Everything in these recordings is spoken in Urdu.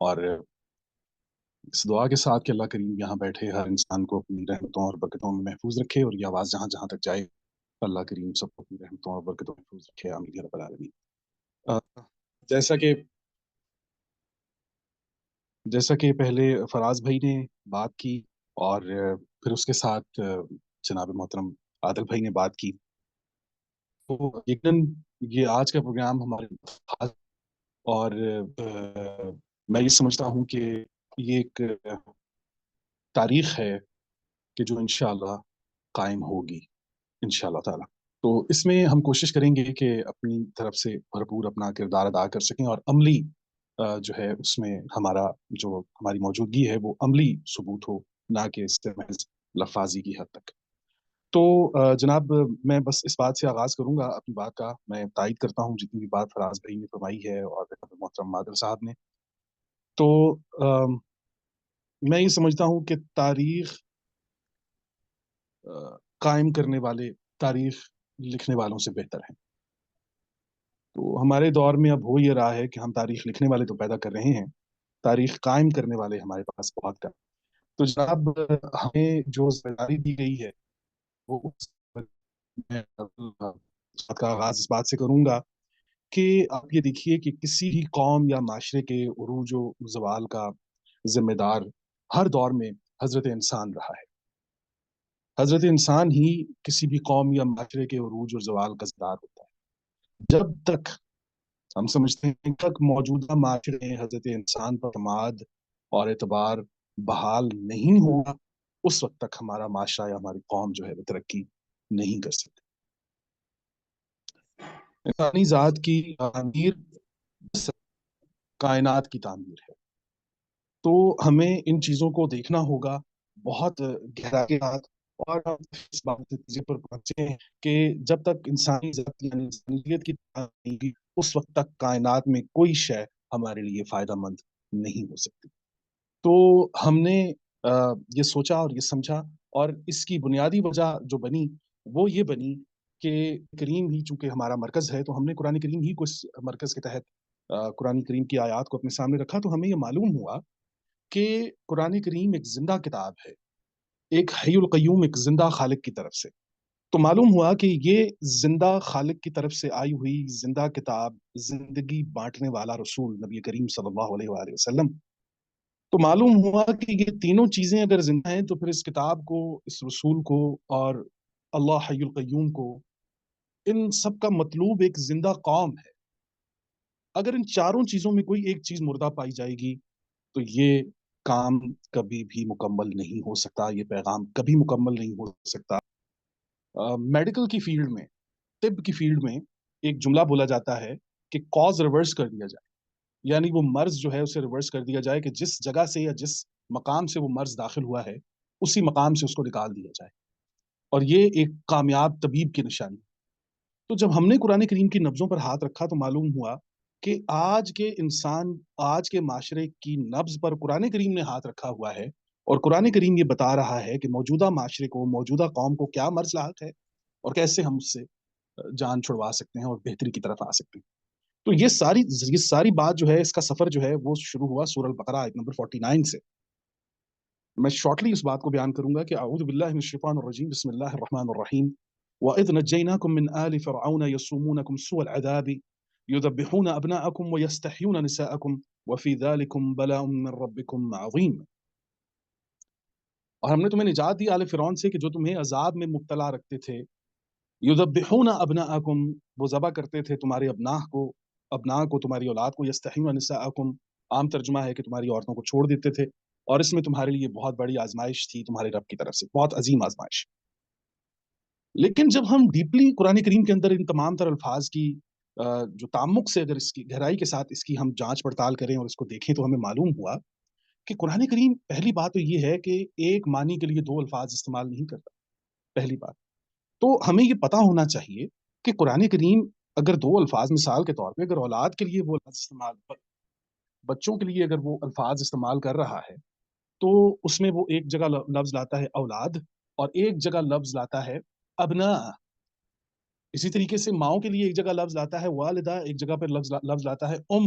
اور اس دعا کے ساتھ کہ اللہ کریم یہاں بیٹھے ہر انسان کو اپنی رحمتوں اور برکتوں میں محفوظ رکھے، اور یہ آواز جہاں جہاں تک جائے اللہ کریم سب کو اپنی رحمتوں اور برکتوں میں محفوظ رکھے، آمین یا رب العالمین۔ جیسا کہ پہلے فراز بھائی نے بات کی، اور پھر اس کے ساتھ جناب محترم عادل بھائی نے بات کی، تو یقیناً یہ آج کا پروگرام ہمارے خاص، اور میں یہ سمجھتا ہوں کہ یہ ایک تاریخ ہے کہ جو انشاءاللہ قائم ہوگی انشاءاللہ تعالی۔ تو اس میں ہم کوشش کریں گے کہ اپنی طرف سے بھرپور اپنا کردار ادا کر سکیں، اور عملی جو ہے اس میں ہماری موجودگی ہے وہ عملی ثبوت ہو، نہ کہ اس سے محض لفاظی کی حد تک۔ تو جناب میں بس اس بات سے آغاز کروں گا اپنی بات کا، میں تائید کرتا ہوں جتنی بھی بات فراز بھائی نے فرمائی ہے اور محترم عادل صاحب نے۔ تو میں یہ سمجھتا ہوں کہ تاریخ قائم کرنے والے تاریخ لکھنے والوں سے بہتر ہیں۔ تو ہمارے دور میں اب ہو یہ رہا ہے کہ ہم تاریخ لکھنے والے تو پیدا کر رہے ہیں، تاریخ قائم کرنے والے ہمارے پاس بہت کم۔ تو جناب ہمیں جو ذمہ داری دی گئی ہے وہ میں اس بات کا آغاز اس بات سے کروں گا کہ آپ یہ دیکھیے کہ کسی بھی قوم یا معاشرے کے عروج و زوال کا ذمہ دار ہر دور میں حضرت انسان رہا ہے۔ حضرت انسان ہی کسی بھی قوم یا معاشرے کے عروج اور زوال کا ذمہ دار ہوتا ہے۔ جب تک ہم سمجھتے ہیں تک موجودہ معاشرے میں حضرت انسان پر اعتماد اور اعتبار بحال نہیں ہوگا، اس وقت تک ہمارا معاشرہ یا ہماری قوم جو ہے وہ ترقی نہیں کر سکتی۔ انسانی ذات کی تعمیر کائنات کی تعمیر ہے، تو ہمیں ان چیزوں کو دیکھنا ہوگا بہت گہرائی کے ساتھ، اور ہم اس بات کے نتیجے پر پہنچے ہیں کہ جب تک انسانی ذات یعنی انسانیت کی تعمیر اس وقت تک کائنات میں کوئی شے ہمارے لیے فائدہ مند نہیں ہو سکتی۔ تو ہم نے یہ سوچا اور یہ سمجھا، اور اس کی بنیادی وجہ جو بنی وہ یہ بنی کہ کریم ہی چونکہ ہمارا مرکز ہے، تو ہم نے قرآن کریم ہی کو اس مرکز کے تحت قرآن کریم کی آیات کو اپنے سامنے رکھا، تو ہمیں یہ معلوم ہوا کہ قرآن کریم ایک زندہ کتاب ہے، ایک حی القیوم، ایک زندہ خالق کی طرف سے۔ تو معلوم ہوا کہ یہ زندہ خالق کی طرف سے آئی ہوئی زندہ کتاب، زندگی بانٹنے والا رسول نبی کریم صلی اللہ علیہ وآلہ وسلم، تو معلوم ہوا کہ یہ تینوں چیزیں اگر زندہ ہیں تو پھر اس کتاب کو، اس رسول کو، اور اللہ حی القیوم کو، ان سب کا مطلوب ایک زندہ قوم ہے۔ اگر ان چاروں چیزوں میں کوئی ایک چیز مردہ پائی جائے گی تو یہ کام کبھی بھی مکمل نہیں ہو سکتا، یہ پیغام کبھی مکمل نہیں ہو سکتا۔ میڈیکل کی فیلڈ میں، طب کی فیلڈ میں ایک جملہ بولا جاتا ہے کہ کاز ریورس کر دیا جائے، یعنی وہ مرض جو ہے اسے ریورس کر دیا جائے، کہ جس جگہ سے یا جس مقام سے وہ مرض داخل ہوا ہے اسی مقام سے اس کو نکال دیا جائے، اور یہ ایک کامیاب طبیب کی نشانی۔ تو جب ہم نے قرآن کریم کی نبضوں پر ہاتھ رکھا تو معلوم ہوا کہ آج کے انسان، آج کے معاشرے کی نبض پر قرآن کریم نے ہاتھ رکھا ہوا ہے، اور قرآن کریم یہ بتا رہا ہے کہ موجودہ معاشرے کو، موجودہ قوم کو کیا مرض لاحق ہے اور کیسے ہم اس سے جان چھڑوا سکتے ہیں اور بہتری کی طرف آ سکتے ہیں۔ تو یہ ساری بات جو ہے، اس کا سفر جو ہے وہ شروع ہوا سورہ البقرہ آیت نمبر 49 سے۔ میں شارٹلی اس بات کو بیان کروں گا کہ اعوذ باللہ من الشیطان الرجیم، بسم اللہ الرحمن الرحیم۔ وَإِذْ نَجَّيْنَاكُمْ مِنْ آلِ فِرْعَوْنَ يَسُومُونَكُمْ سُوءَ الْعَذَابِ يُذَبِّحُونَ أَبْنَاءَكُمْ وَيَسْتَحْيُونَ نِسَاءَكُمْ وَفِي ذَلِكُمْ بَلَاءٌ مِّن رَّبِّكُمْ عَظِيمٌ۔ اور ہم نے تمہیں نجات دی آل فرعون سے کہ جو تمہیں عذاب میں مبتلا رکھتے تھے۔ یذبحون ابناءکم، وہ ذبح کرتے تھے تمہارے ابناء کو، تمہاری اولاد کو۔ یستحیون نساءکم، عام ترجمہ ہے کہ تمہاری عورتوں کو چھوڑ دیتے تھے، اور اس میں تمہارے لیے بہت بڑی آزمائش تھی تمہارے رب کی طرف سے، بہت عظیم آزمائش۔ لیکن جب ہم ڈیپلی قرآن کریم کے اندر ان تمام تر الفاظ کی جو تعمق سے، اگر اس کی گہرائی کے ساتھ اس کی ہم جانچ پڑتال کریں اور اس کو دیکھیں، تو ہمیں معلوم ہوا کہ قرآن کریم پہلی بات تو یہ ہے کہ ایک معنی کے لیے دو الفاظ استعمال نہیں کرتا، پہلی بات۔ تو ہمیں یہ پتا ہونا چاہیے کہ قرآن کریم اگر دو الفاظ، مثال کے طور پہ اگر اولاد کے لیے وہ الفاظ استعمال، بچوں کے لیے اگر وہ الفاظ استعمال کر رہا ہے، تو اس میں وہ ایک جگہ لفظ لاتا ہے اولاد، اور ایک جگہ لفظ لاتا ہے ابنا۔ اسی طریقے سے ماؤں کے لیے ایک جگہ لفظ لاتا ہے والدہ، ایک جگہ پر لفظ لاتا ہے ام۔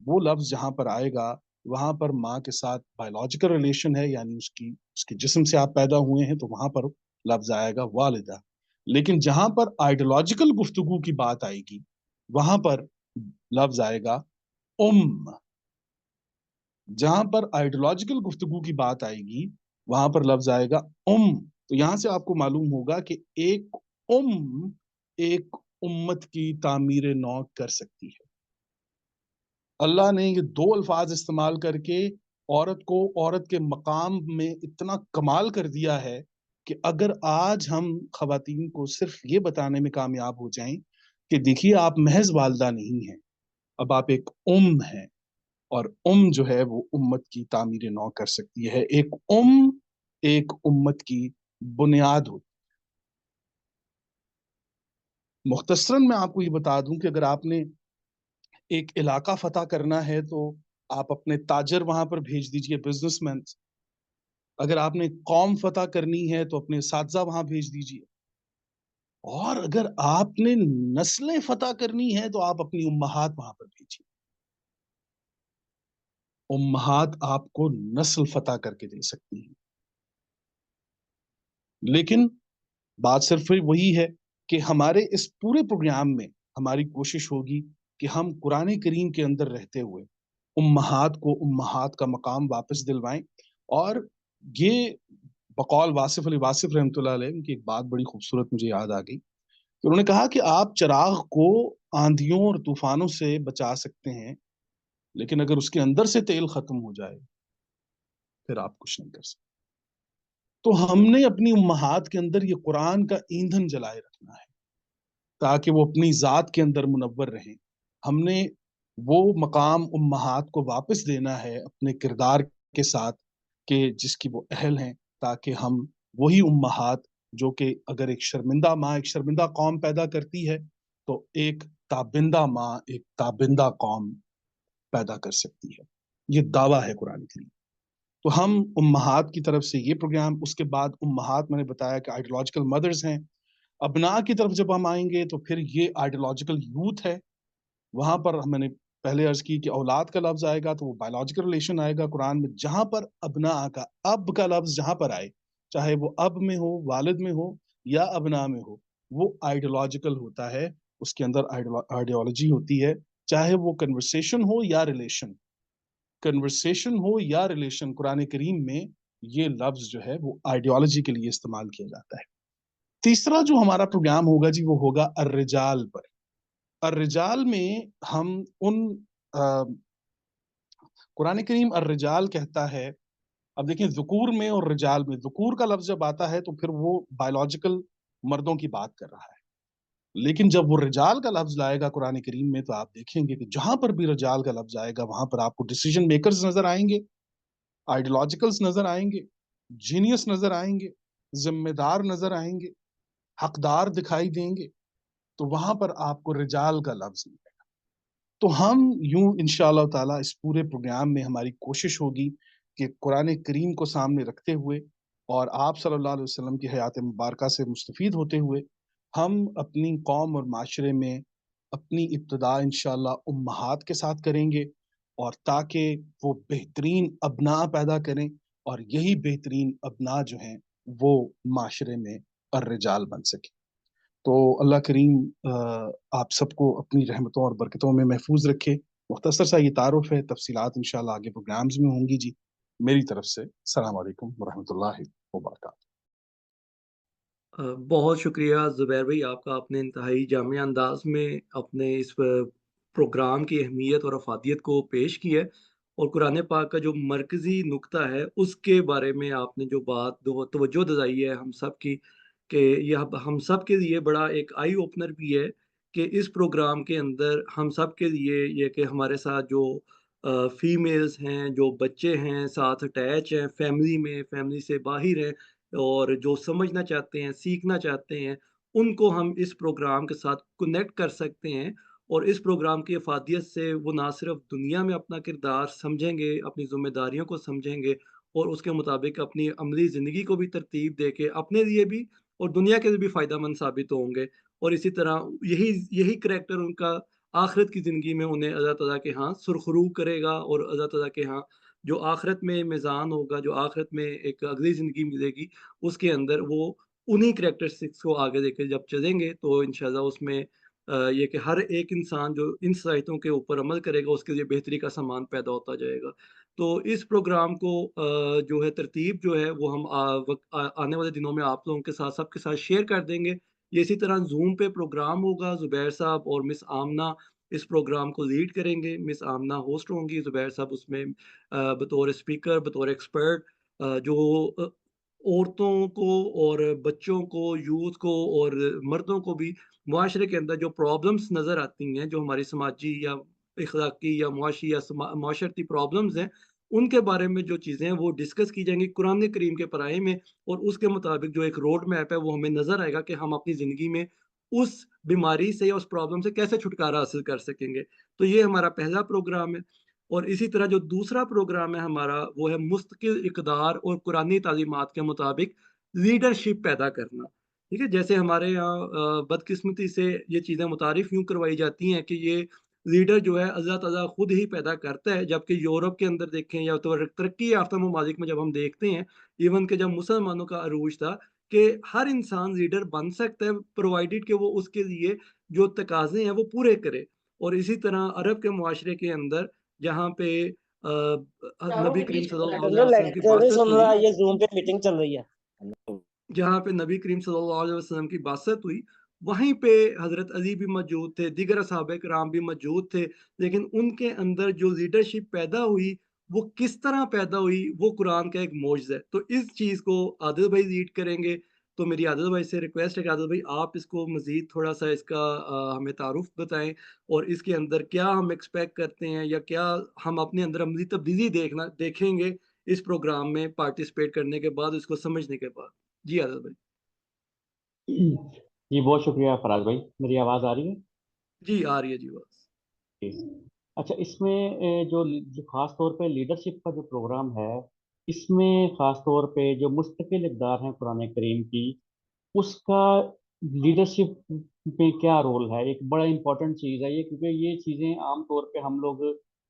وہ لفظ جہاں پر آئے گا وہاں پر ماں کے ساتھ بایولوجیکل ریلیشن ہے، یعنی اس کے جسم سے آپ پیدا ہوئے ہیں، تو وہاں پر لفظ آئے گا والدہ. لیکن جہاں پر آئیڈیولوجیکل گفتگو کی بات آئے گی وہاں پر لفظ آئے گا ام. جہاں پر آئیڈیولوجیکل گفتگو کی بات آئے گی وہاں پر لفظ آئے گا ام. تو یہاں سے آپ کو معلوم ہوگا کہ ایک ام ایک امت کی تعمیر نو کر سکتی ہے. اللہ نے یہ دو الفاظ استعمال کر کے عورت کو عورت کے مقام میں اتنا کمال کر دیا ہے کہ اگر آج ہم خواتین کو صرف یہ بتانے میں کامیاب ہو جائیں کہ دیکھیے آپ محض والدہ نہیں ہیں، اب آپ ایک ام ہیں، اور ام جو ہے وہ امت کی تعمیر نو کر سکتی ہے. ایک ام ایک امت کی بنیاد ہوتی. مختصراً میں آپ کو یہ بتا دوں کہ اگر آپ نے ایک علاقہ فتح کرنا ہے تو آپ اپنے تاجر وہاں پر بھیج دیجئے، بزنس مین. اگر آپ نے قوم فتح کرنی ہے تو اپنے اساتذہ وہاں بھیج دیجئے، اور اگر آپ نے نسلیں فتح کرنی ہے تو آپ اپنی امہات وہاں پر بھیجیے. امہات آپ کو نسل فتح کر کے دے سکتی ہیں. لیکن بات صرف وہی ہے کہ ہمارے اس پورے پروگرام میں ہماری کوشش ہوگی کہ ہم قرآن کریم کے اندر رہتے ہوئے امہات کو امہات کا مقام واپس دلوائیں. اور یہ بقول واصف علی واصف رحمۃ اللہ علیہ، ان کی ایک بات بڑی خوبصورت مجھے یاد آ گئی کہ انہوں نے کہا کہ آپ چراغ کو آندھیوں اور طوفانوں سے بچا سکتے ہیں، لیکن اگر اس کے اندر سے تیل ختم ہو جائے پھر آپ کچھ نہیں کر سکتے. تو ہم نے اپنی امہات کے اندر یہ قرآن کا ایندھن جلائے رکھنا ہے تاکہ وہ اپنی ذات کے اندر منور رہیں. ہم نے وہ مقام امہات کو واپس دینا ہے اپنے کردار کے ساتھ کہ جس کی وہ اہل ہیں، تاکہ ہم وہی امہات جو کہ اگر ایک شرمندہ ماں ایک شرمندہ قوم پیدا کرتی ہے تو ایک تابندہ ماں ایک تابندہ قوم پیدا کر سکتی ہے. یہ دعویٰ ہے قرآن کریم. تو ہم امہات کی طرف سے یہ پروگرام، اس کے بعد امہات میں نے بتایا کہ آئیڈیولوجیکل مدرز ہیں. ابناء کی طرف جب ہم آئیں گے تو پھر یہ آئیڈیولوجیکل یوتھ ہے. وہاں پر میں نے پہلے عرض کی کہ اولاد کا لفظ آئے گا تو وہ بایولوجیکل ریلیشن آئے گا قرآن میں. جہاں پر ابناء کا اب کا لفظ جہاں پر آئے، چاہے وہ اب میں ہو، والد میں ہو یا ابناء میں ہو، وہ آئیڈیولوجیکل ہوتا ہے. اس کے اندر آئیڈیولوجی ہوتی ہے، چاہے وہ کنورسیشن ہو یا ریلیشن. کنورسیشن ہو یا ریلیشن، قرآن کریم میں یہ لفظ جو ہے وہ آئیڈیالوجی کے لیے استعمال کیا جاتا ہے. تیسرا جو ہمارا پروگرام ہوگا جی وہ ہوگا الرجال پر. الرجال میں ہم قرآن کریم الرجال کہتا ہے. اب دیکھیں ذکور میں اور رجال میں، ذکور کا لفظ جب آتا ہے تو پھر وہ بایولوجیکل مردوں کی بات کر رہا ہے. لیکن جب وہ رجال کا لفظ لائے گا قرآن کریم میں تو آپ دیکھیں گے کہ جہاں پر بھی رجال کا لفظ آئے گا وہاں پر آپ کو ڈیسیجن میکرز نظر آئیں گے، آئیڈیولوجیکلز نظر آئیں گے، جینیس نظر آئیں گے، ذمہ دار نظر آئیں گے، حقدار دکھائی دیں گے. تو وہاں پر آپ کو رجال کا لفظ ملے گا. تو ہم یوں انشاءاللہ تعالیٰ اس پورے پروگرام میں ہماری کوشش ہوگی کہ قرآن کریم کو سامنے رکھتے ہوئے اور آپ صلی اللہ علیہ وسلم کی حیات مبارکہ سے مستفید ہوتے ہوئے ہم اپنی قوم اور معاشرے میں اپنی ابتدا انشاءاللہ امہات کے ساتھ کریں گے، اور تاکہ وہ بہترین ابناء پیدا کریں، اور یہی بہترین ابناء جو ہیں وہ معاشرے میں الرجال بن سکیں. تو اللہ کریم آپ سب کو اپنی رحمتوں اور برکتوں میں محفوظ رکھے. مختصر سا یہ تعارف ہے، تفصیلات انشاءاللہ آگے پروگرامز میں ہوں گی. جی میری طرف سے السلام علیکم ورحمۃ اللہ وبرکاتہ. بہت شکریہ زبیر بھائی آپ کا، اپنے انتہائی جامع انداز میں اپنے اس پروگرام کی اہمیت اور افادیت کو پیش کی ہے، اور قرآن پاک کا جو مرکزی نقطہ ہے اس کے بارے میں آپ نے جو بات توجہ دلائی ہے ہم سب کی، کہ یہ ہم سب کے لیے بڑا ایک آئی اوپنر بھی ہے کہ اس پروگرام کے اندر ہم سب کے لیے یہ کہ ہمارے ساتھ جو فیمیلز ہیں، جو بچے ہیں ساتھ اٹیچ ہیں فیملی میں، فیملی سے باہر ہیں، اور جو سمجھنا چاہتے ہیں سیکھنا چاہتے ہیں، ان کو ہم اس پروگرام کے ساتھ کنیکٹ کر سکتے ہیں. اور اس پروگرام کی افادیت سے وہ نہ صرف دنیا میں اپنا کردار سمجھیں گے، اپنی ذمہ داریوں کو سمجھیں گے، اور اس کے مطابق اپنی عملی زندگی کو بھی ترتیب دے کے اپنے لیے بھی اور دنیا کے لیے بھی فائدہ مند ثابت ہوں گے. اور اسی طرح یہی کریکٹر ان کا آخرت کی زندگی میں انہیں اللہ تعالیٰ کے ہاں سرخرو کرے گا، اور اللہ تعالیٰ کے ہاں جو آخرت میں میزان ہوگا، جو آخرت میں ایک اگلی زندگی ملے گی، اس کے اندر وہ انہی کریکٹرسٹکس کو آگے لے کے جب چلیں گے تو انشاءاللہ اس میں یہ کہ ہر ایک انسان جو ان صلاحیتوں کے اوپر عمل کرے گا، اس کے لیے بہتری کا سامان پیدا ہوتا جائے گا۔ تو اس پروگرام کو جو ہے ترتیب جو ہے وہ ہم آنے والے دنوں میں آپ لوگوں کے ساتھ سب کے ساتھ شیئر کر دیں گے۔ یہ اسی طرح زوم پہ پروگرام ہوگا، زبیر صاحب اور مس آمنہ اس پروگرام کو لیڈ کریں گے، مس آمنہ ہوسٹ ہوں گی، زبیر صاحب اس میں بطور اسپیکر، بطور ایکسپرٹ جو عورتوں کو اور بچوں کو، یوتھ کو اور مردوں کو بھی معاشرے کے اندر جو پرابلمس نظر آتی ہیں، جو ہماری سماجی یا اخلاقی یا معاشی یا معاشرتی پرابلمز ہیں، ان کے بارے میں جو چیزیں ہیں وہ ڈسکس کی جائیں گی قرآن کریم کے پرائے میں، اور اس کے مطابق جو ایک روڈ میپ ہے وہ ہمیں نظر آئے گا کہ ہم اپنی زندگی میں اس بیماری سے یا اس پرابلم سے کیسے چھٹکارا حاصل کر سکیں گے۔ تو یہ ہمارا پہلا پروگرام ہے، اور اسی طرح جو دوسرا پروگرام ہے ہمارا وہ ہے مستقل اقدار اور قرآنی تعلیمات کے مطابق لیڈرشپ پیدا کرنا۔ ٹھیک ہے، جیسے ہمارے یہاں بدقسمتی سے یہ چیزیں متعارف یوں کروائی جاتی ہیں کہ یہ لیڈر جو ہے اللہ تعالیٰ خود ہی پیدا کرتا ہے، جبکہ یورپ کے اندر دیکھیں یا تو ترقی یافتہ ممالک میں جب ہم دیکھتے ہیں، ایون کہ جب مسلمانوں کا عروج تھا، کہ ہر انسان لیڈر بن سکتا ہے پرووائڈیڈ کہ وہ اس کے لیے جو تقاضے ہیں وہ پورے کرے۔ اور اسی طرح عرب کے معاشرے کے اندر جہاں پہ نبی کریم صلی اللہ علیہ وسلم کی لیکچر نہیں بعثت سن ہوئی، رہا، یہ زوم پہ میٹنگ چل رہی ہے۔ جہاں پہ نبی کریم صلی اللہ علیہ وسلم کی بعثت ہوئی، وہیں پہ حضرت علی بھی موجود تھے، دیگر صحابہ کرام بھی موجود تھے، لیکن ان کے اندر جو لیڈرشپ پیدا ہوئی وہ کس طرح پیدا ہوئی، وہ قرآن کا ایک معجزہ ہے۔ تو اس چیز کو عادل بھائی لیڈ کریں گے، تو میری عادل بھائی سے ریکویسٹ ہے کہ عادل بھائی آپ اس کو مزید تھوڑا سا اس کا ہمیں تعارف بتائیں، اور اس کے اندر کیا ہم ایکسپیکٹ کرتے ہیں یا کیا ہم اپنے اندر عملی تبدیلی دیکھیں گے اس پروگرام میں پارٹیسپیٹ کرنے کے بعد، اس کو سمجھنے کے بعد۔ جی عادل بھائی۔ جی بہت شکریہ فراز بھائی، میری آواز آ رہی ہے؟ جی آ رہی ہے جی بس۔ جی۔ اچھا، اس میں جو خاص طور پہ لیڈرشپ کا جو پروگرام ہے، اس میں خاص طور پہ جو مستقل اقدار ہیں قرآن کریم کی، اس کا لیڈرشپ میں کیا رول ہے؟ ایک بڑا امپورٹنٹ چیز ہے یہ، کیونکہ یہ چیزیں عام طور پہ ہم لوگ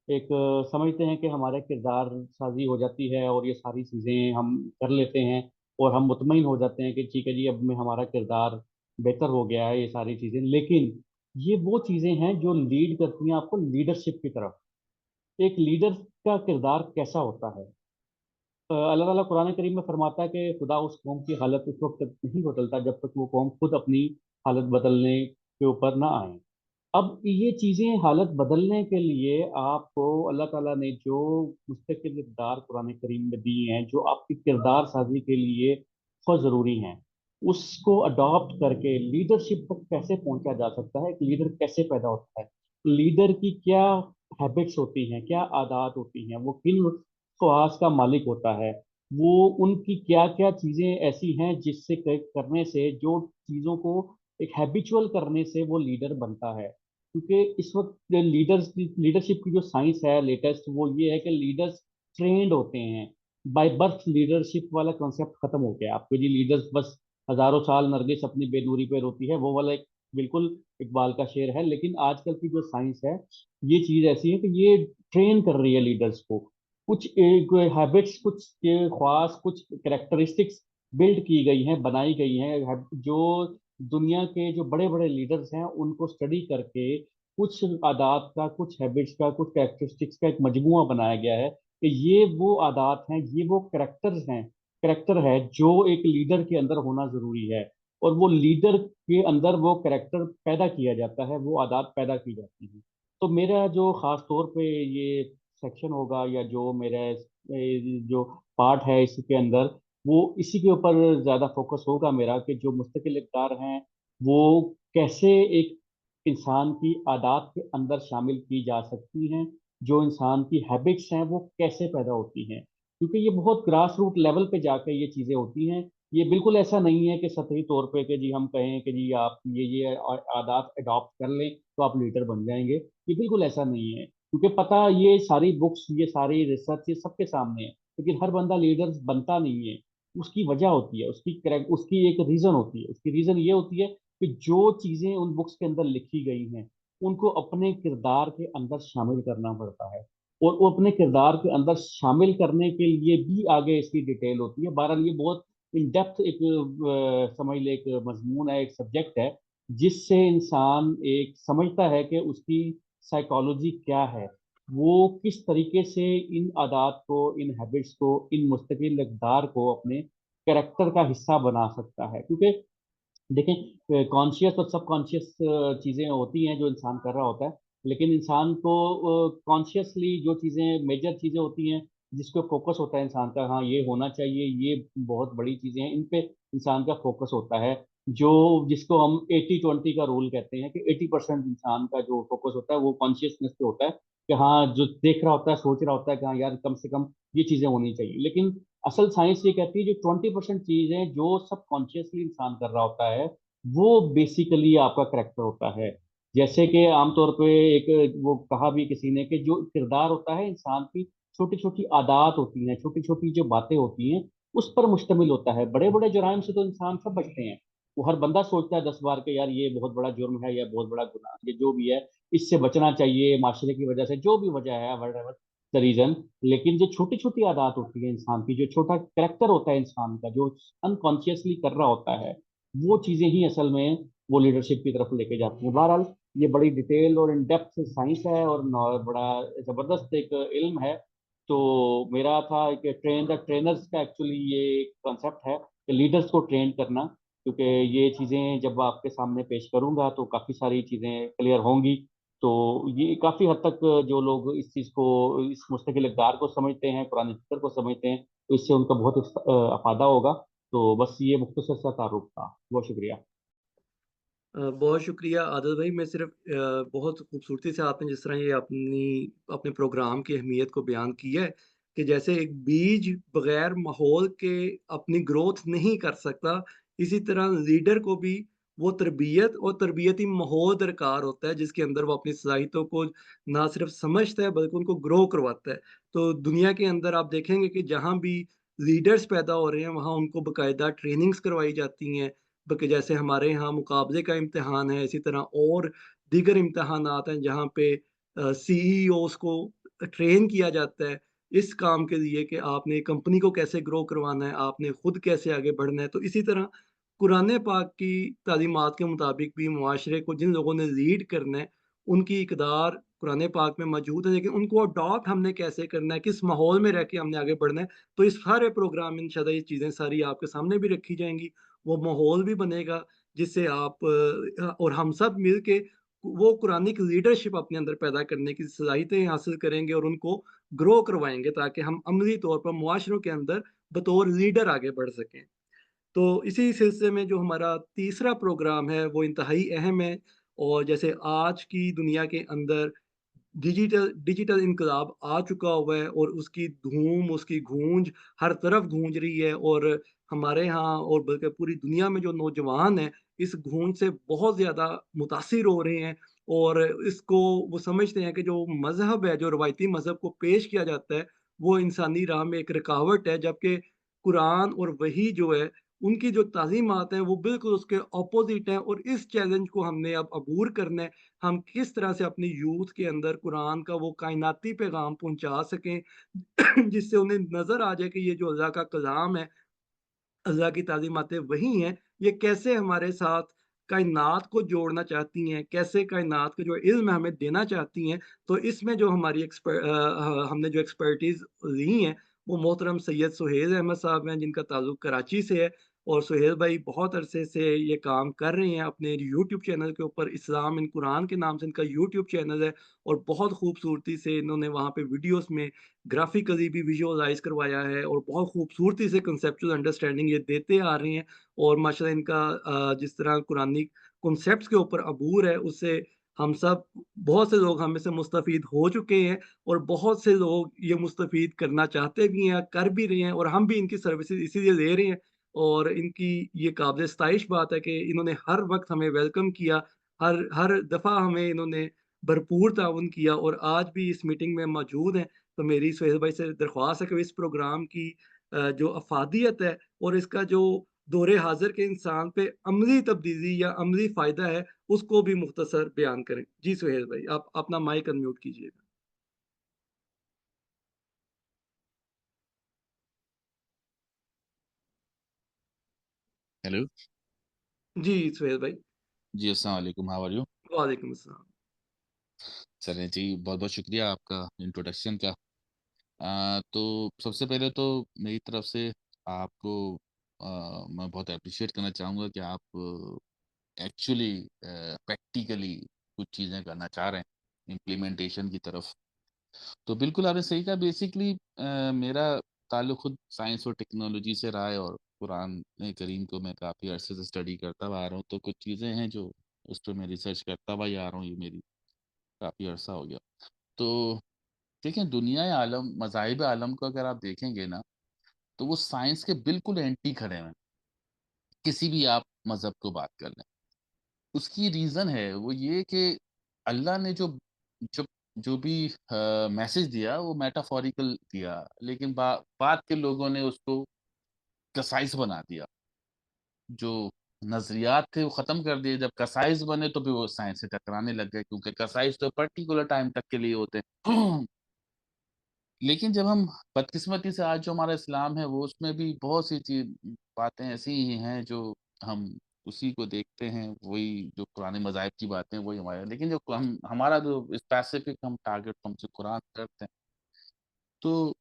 ایک سمجھتے ہیں کہ ہمارے کردار سازی ہو جاتی ہے اور یہ ساری چیزیں ہم کر لیتے ہیں، اور ہم مطمئن ہو جاتے ہیں کہ ٹھیک ہے جی اب میں ہمارا کردار بہتر ہو گیا ہے، یہ ساری چیزیں، لیکن یہ وہ چیزیں ہیں جو لیڈ کرتی ہیں آپ کو لیڈرشپ کی طرف۔ ایک لیڈر کا کردار کیسا ہوتا ہے؟ اللہ تعالیٰ قرآن کریم میں فرماتا ہے کہ خدا اس قوم کی حالت اس وقت تک نہیں بدلتا جب تک وہ قوم خود اپنی حالت بدلنے کے اوپر نہ آئے۔ اب یہ چیزیں حالت بدلنے کے لیے آپ کو اللہ تعالیٰ نے جو مستقل اقدار قرآن کریم میں دیے ہیں، جو آپ کی کردار سازی کے لیے بہت ضروری ہیں، اس کو اڈاپٹ کر کے لیڈرشپ تک کیسے پہنچا جا سکتا ہے؟ ایک لیڈر کیسے پیدا ہوتا ہے؟ لیڈر کی کیا ہیبٹس ہوتی ہیں، کیا عادات ہوتی ہیں، وہ کن خواص کا مالک ہوتا ہے، وہ ان کی کیا کیا چیزیں ایسی ہیں جس سے کرنے سے، جو چیزوں کو ایک ہیبیچول کرنے سے وہ لیڈر بنتا ہے۔ کیونکہ اس وقت لیڈرشپ کی جو سائنس ہے لیٹسٹ، وہ یہ ہے کہ لیڈرز ٹرینڈ ہوتے ہیں بائی برتھ۔ لیڈرشپ والا کانسیپٹ ختم ہو گیا، آپ کے جی لیڈرز بس ہزاروں سال نرگس اپنی بے نوری پہ روتی ہے، وہ والا ایک بالکل اقبال کا شعر ہے۔ لیکن آج کل کی جو سائنس ہے، یہ چیز ایسی ہے کہ یہ ٹرین کر رہی ہے لیڈرز کو، کچھ ہیبٹس، کچھ خواص، کچھ کریکٹرسٹکس بلڈ کی گئی ہیں، بنائی گئی ہیں، جو دنیا کے جو بڑے بڑے لیڈرز ہیں ان کو اسٹڈی کر کے کچھ عادات کا، کچھ ہیبٹس کا، کچھ کریکٹرسٹکس کا ایک مجموعہ بنایا گیا ہے کہ یہ وہ عادات ہیں، یہ وہ کریکٹرز ہیں، کریکٹر ہے جو ایک لیڈر کے اندر ہونا ضروری ہے، اور وہ لیڈر کے اندر وہ کریکٹر پیدا کیا جاتا ہے، وہ عادات پیدا کی جاتی ہیں۔ تو میرا جو خاص طور پہ یہ سیکشن ہوگا، یا جو میرا جو پارٹ ہے اس کے اندر، وہ اسی کے اوپر زیادہ فوکس ہوگا میرا، کہ جو مستقل اقدار ہیں وہ کیسے ایک انسان کی عادات کے اندر شامل کی جا سکتی ہیں، جو انسان کی ہیبٹس ہیں وہ کیسے پیدا ہوتی ہیں، کیونکہ یہ بہت گراس روٹ لیول پہ جا کے یہ چیزیں ہوتی ہیں۔ یہ بالکل ایسا نہیں ہے کہ سطحی طور پہ کہ جی ہم کہیں کہ جی آپ یہ عادات اڈاپٹ کر لیں تو آپ لیڈر بن جائیں گے، یہ بالکل ایسا نہیں ہے، کیونکہ پتہ یہ ساری بکس، یہ ساری ریسرچ، یہ سب کے سامنے ہے، لیکن ہر بندہ لیڈر بنتا نہیں ہے۔ اس کی وجہ ہوتی ہے، اس کی ایک ریزن ہوتی ہے، اس کی ریزن یہ ہوتی ہے کہ جو چیزیں ان بکس کے اندر لکھی گئی ہیں، ان کو اپنے کردار کے اندر شامل کرنا پڑتا ہے، اور وہ اپنے کردار کے اندر شامل کرنے کے لیے بھی آگے اس کی ڈیٹیل ہوتی ہے۔ بہرحال یہ بہت ان ڈیپتھ ایک سمجھ لے ایک مضمون ہے، ایک سبجیکٹ ہے، جس سے انسان ایک سمجھتا ہے کہ اس کی سائیکالوجی کیا ہے، وہ کس طریقے سے ان عادات کو، ان ہیبٹس کو، ان مستقل اقدار کو اپنے کریکٹر کا حصہ بنا سکتا ہے۔ کیونکہ دیکھیں، کانشیس اور سب کانشیس چیزیں ہوتی ہیں جو انسان کر رہا ہوتا ہے، لیکن انسان کو کانشیسلی جو چیزیں میجر چیزیں ہوتی ہیں جس پہ فوکس ہوتا ہے انسان کا، ہاں یہ ہونا چاہیے، یہ بہت بڑی چیزیں ہیں، ان پہ انسان کا فوکس ہوتا ہے، جو جس کو ہم 80-20 کا رول کہتے ہیں، کہ 80% انسان کا جو فوکس ہوتا ہے وہ کانشیسنس پہ ہوتا ہے، کہ ہاں جو دیکھ رہا ہوتا ہے، سوچ رہا ہوتا ہے کہ ہاں یار کم سے کم یہ چیزیں ہونی چاہیے۔ لیکن اصل سائنس یہ کہتی ہے جو 20% چیزیں جو سب کانشیسلی انسان کر رہا ہوتا ہے، وہ بیسیکلی آپ کا کریکٹر ہوتا ہے۔ جیسے کہ عام طور پہ ایک وہ کہا بھی کسی نے کہ جو کردار ہوتا ہے انسان کی، چھوٹی چھوٹی عادات ہوتی ہیں، چھوٹی چھوٹی جو باتیں ہوتی ہیں، اس پر مشتمل ہوتا ہے۔ بڑے بڑے جرائم سے تو انسان سب بچتے ہیں، وہ ہر بندہ سوچتا ہے 10 بار کہ یار یہ بہت بڑا جرم ہے یا بہت بڑا گناہ، یہ جو بھی ہے اس سے بچنا چاہیے، معاشرے کی وجہ سے جو بھی وجہ ہے whatever the reason۔ لیکن جو چھوٹی چھوٹی عادات ہوتی ہیں انسان کی، جو چھوٹا کریکٹر ہوتا ہے انسان کا، جو انکانشیسلی کر رہا ہوتا ہے، وہ چیزیں ہی اصل میں وہ لیڈرشپ کی طرف لے کے جاتی ہیں۔ بہرحال یہ بڑی ڈیٹیل اور ان ڈیپتھ سائنس ہے، اور بڑا زبردست ایک علم ہے۔ تو میرا تھا کہ ٹرین دا ٹرینرز کا ایکچولی یہ کانسیپٹ ہے کہ لیڈرز کو ٹرین کرنا، کیونکہ یہ چیزیں جب آپ کے سامنے پیش کروں گا تو کافی ساری چیزیں کلیئر ہوں گی۔ تو یہ کافی حد تک جو لوگ اس چیز کو، اس مستقل اقدار کو سمجھتے ہیں، قرآن فکر کو سمجھتے ہیں، تو اس سے ان کا بہت افادہ ہوگا۔ تو بس یہ مختصر سا تعارف تھا، بہت شکریہ۔ بہت شکریہ عادل بھائی۔ میں صرف بہت خوبصورتی سے آپ نے جس طرح یہ اپنے پروگرام کی اہمیت کو بیان کی ہے کہ جیسے ایک بیج بغیر ماحول کے اپنی گروتھ نہیں کر سکتا، اسی طرح لیڈر کو بھی وہ تربیت اور تربیتی ماحول درکار ہوتا ہے جس کے اندر وہ اپنی صلاحیتوں کو نہ صرف سمجھتا ہے بلکہ ان کو گرو کرواتا ہے۔ تو دنیا کے اندر آپ دیکھیں گے کہ جہاں بھی لیڈرز پیدا ہو رہے ہیں وہاں ان کو باقاعدہ ٹریننگز کروائی جاتی ہیں، بلکہ جیسے ہمارے ہاں مقابلے کا امتحان ہے، اسی طرح اور دیگر امتحانات ہیں جہاں پہ سی ای اوز کو ٹرین کیا جاتا ہے اس کام کے لیے کہ آپ نے کمپنی کو کیسے گرو کروانا ہے، آپ نے خود کیسے آگے بڑھنا ہے۔ تو اسی طرح قرآن پاک کی تعلیمات کے مطابق بھی معاشرے کو جن لوگوں نے لیڈ کرنا ہے ان کی اقدار قرآن پاک میں موجود ہے، لیکن ان کو اڈاپٹ ہم نے کیسے کرنا ہے، کس ماحول میں رہ کے ہم نے آگے بڑھنا ہے۔ تو اس سارے پروگرام میں انشاءاللہ یہ چیزیں ساری آپ کے سامنے بھی رکھی جائیں گی، وہ ماحول بھی بنے گا جس سے آپ اور ہم سب مل کے وہ قرآنک لیڈرشپ اپنے اندر پیدا کرنے کی صلاحیتیں حاصل کریں گے اور ان کو گرو کروائیں گے تاکہ ہم عملی طور پر معاشروں کے اندر بطور لیڈر آگے بڑھ سکیں۔ تو اسی سلسلے میں جو ہمارا تیسرا پروگرام ہے وہ انتہائی اہم ہے، اور جیسے آج کی دنیا کے اندر ڈیجیٹل انقلاب آ چکا ہوا ہے اور اس کی دھوم، اس کی گونج ہر طرف گونج رہی ہے، اور ہمارے ہاں اور بلکہ پوری دنیا میں جو نوجوان ہیں اس گونج سے بہت زیادہ متاثر ہو رہے ہیں، اور اس کو وہ سمجھتے ہیں کہ جو مذہب ہے، جو روایتی مذہب کو پیش کیا جاتا ہے وہ انسانی راہ میں ایک رکاوٹ ہے، جبکہ قرآن اور وحی جو ہے ان کی جو تعلیمات ہیں وہ بالکل اس کے اپوزٹ ہیں، اور اس چیلنج کو ہم نے اب عبور کرنا ہے۔ ہم کس طرح سے اپنی یوتھ کے اندر قرآن کا وہ کائناتی پیغام پہنچا سکیں جس سے انہیں نظر آ جائے کہ یہ جو اللہ کا کلام ہے، اللہ کی تعلیماتیں وہی ہیں، یہ کیسے ہمارے ساتھ کائنات کو جوڑنا چاہتی ہیں، کیسے کائنات کا جو علم ہمیں دینا چاہتی ہیں۔ تو اس میں جو ہماری ہم نے جو ایکسپرٹیز لی ہیں وہ محترم سید سہیل احمد صاحب ہیں جن کا تعلق کراچی سے ہے، اور سہیل بھائی بہت عرصے سے یہ کام کر رہے ہیں اپنے یوٹیوب چینل کے اوپر، اسلام ان قرآن کے نام سے ان کا یوٹیوب چینل ہے، اور بہت خوبصورتی سے انہوں نے وہاں پہ ویڈیوز میں گرافیکلی بھی ویژولاائز کروایا ہے، اور بہت خوبصورتی سے کنسیپچل انڈرسٹینڈنگ یہ دیتے آ رہے ہیں، اور ماشاءاللہ ان کا جس طرح قرآنی کنسیپٹس کے اوپر عبور ہے اس سے ہم سب بہت سے لوگ ہمیں سے مستفید ہو چکے ہیں، اور بہت سے لوگ یہ مستفید کرنا چاہتے بھی ہیں، کر بھی رہے ہیں، اور ہم بھی ان کی سروسز اسی لیے لے رہے ہیں، اور ان کی یہ قابل ستائش بات ہے کہ انہوں نے ہر وقت ہمیں ویلکم کیا، ہر دفعہ ہمیں انہوں نے بھرپور تعاون کیا، اور آج بھی اس میٹنگ میں موجود ہیں۔ تو میری سہیل بھائی سے درخواست ہے کہ اس پروگرام کی جو افادیت ہے اور اس کا جو دور حاضر کے انسان پہ عملی تبدیلی یا عملی فائدہ ہے اس کو بھی مختصر بیان کریں. جی سہیل بھائی آپ اپنا مائک انمیوٹ کیجیے گا. ہیلو جی سہیل بھائی. جی، السلام علیکم، ہاؤ آر یو؟ وعلیکم السلام. چلیں جی، بہت بہت شکریہ آپ کا انٹروڈکشن کا. تو سب سے پہلے تو میری طرف سے آپ کو میں بہت اپریشیٹ کرنا چاہوں گا کہ آپ ایکچولی پریکٹیکلی کچھ چیزیں کرنا چاہ رہے ہیں امپلیمنٹیشن کی طرف. تو بالکل آپ نے صحیح کہا. بیسکلی میرا تعلق خود سائنس اور ٹیکنالوجی سے رہا ہے، اور قرآن کریم کو میں کافی عرصے سے اسٹڈی کرتا ہوا آ رہا ہوں. تو کچھ چیزیں ہیں جو اس پہ میں ریسرچ کرتا ہوا ہی آ رہا ہوں، یہ میری کافی عرصہ ہو گیا. تو دیکھیں، دنیا عالم، مذاہب عالم کو اگر آپ دیکھیں گے نا، تو وہ سائنس کے بالکل اینٹی کھڑے ہیں. کسی بھی آپ مذہب کو بات کر لیں، اس کی ریزن ہے وہ یہ کہ اللہ نے جو جو جو بھی میسج دیا وہ میٹافوریکل دیا، لیکن بعد کے لوگوں نے اس کو کسائز بنا دیا. جو نظریات تھے وہ ختم کر دیے. جب کسائز بنے تو پھر وہ سائنس سے ٹکرانے لگ گئے، کیونکہ کسائز تو پرٹیکولر ٹائم تک کے لیے ہوتے ہیں. لیکن جب ہم بدقسمتی سے آج جو ہمارا اسلام ہے، وہ اس میں بھی بہت سی باتیں ایسی ہی ہیں جو ہم اسی کو دیکھتے ہیں، وہی جو پرانے مذاہب کی باتیں وہی ہمارے. لیکن جو ہمارا جو اسپیسیفک ہم ٹارگٹ ہم سے قرآن کرتے ہیں، تو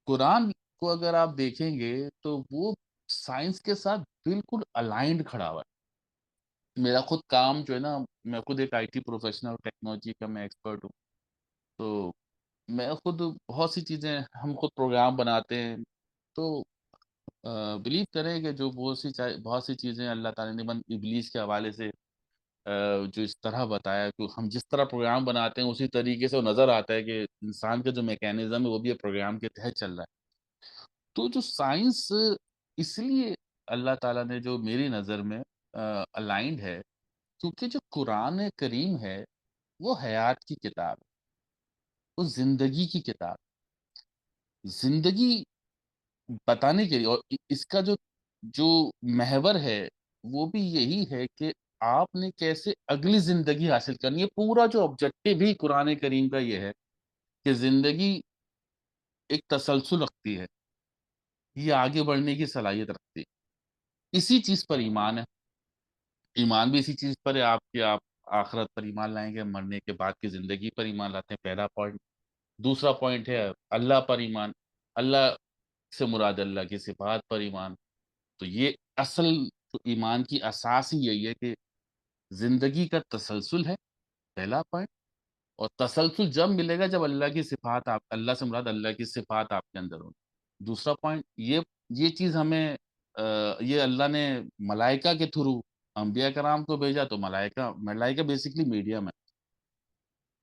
قرآن کو اگر آپ دیکھیں گے تو وہ سائنس کے ساتھ بالکل الائنڈ کھڑا ہوا ہے. میرا خود کام جو ہے نا، میں خود ایک IT پروفیشنل، ٹیکنالوجی کا میں ایکسپرٹ ہوں. تو میں خود بہت سی چیزیں، ہم خود پروگرام بناتے ہیں. تو بلیو کریں کہ جو بہت سی چیزیں اللہ تعالیٰ نے ابلیس کے حوالے سے جو اس طرح بتایا کہ ہم جس طرح پروگرام بناتے ہیں اسی طریقے سے وہ نظر آتا ہے کہ انسان کا جو میکینزم ہے وہ بھی پروگرام کے تحت چل رہا ہے. تو جو سائنس اس لیے اللہ تعالیٰ نے جو میری نظر میں الائنڈ ہے، کیونکہ جو قرآن کریم ہے وہ حیات کی کتاب ہے، وہ زندگی کی کتاب، زندگی بتانے کے لیے. اور اس کا جو جو محور ہے وہ بھی یہی ہے کہ آپ نے کیسے اگلی زندگی حاصل کرنی ہے. پورا جو آبجیکٹو بھی قرآن کریم کا یہ ہے کہ زندگی ایک تسلسل رکھتی ہے، یہ آگے بڑھنے کی صلاحیت رکھتی ہے. اسی چیز پر ایمان ہے. ایمان بھی اسی چیز پر ہے آپ آخرت پر ایمان لائیں گے، مرنے کے بعد کی زندگی پر ایمان لاتے ہیں، پہلا پوائنٹ. دوسرا پوائنٹ ہے اللہ پر ایمان. اللہ سے مراد اللہ کی صفات پر ایمان. تو یہ اصل جو ایمان کی اساس ہی یہی ہے کہ زندگی کا تسلسل ہے، پہلا پوائنٹ. اور تسلسل جب ملے گا جب اللہ کی صفات، اللہ سے مراد اللہ کی صفات آپ کے اندر ہوں. دوسرا پوائنٹ، یہ چیز ہمیں یہ اللہ نے ملائکہ کے تھرو انبیاء کرام کو بھیجا. تو ملائکہ بیسکلی میڈیم ہے.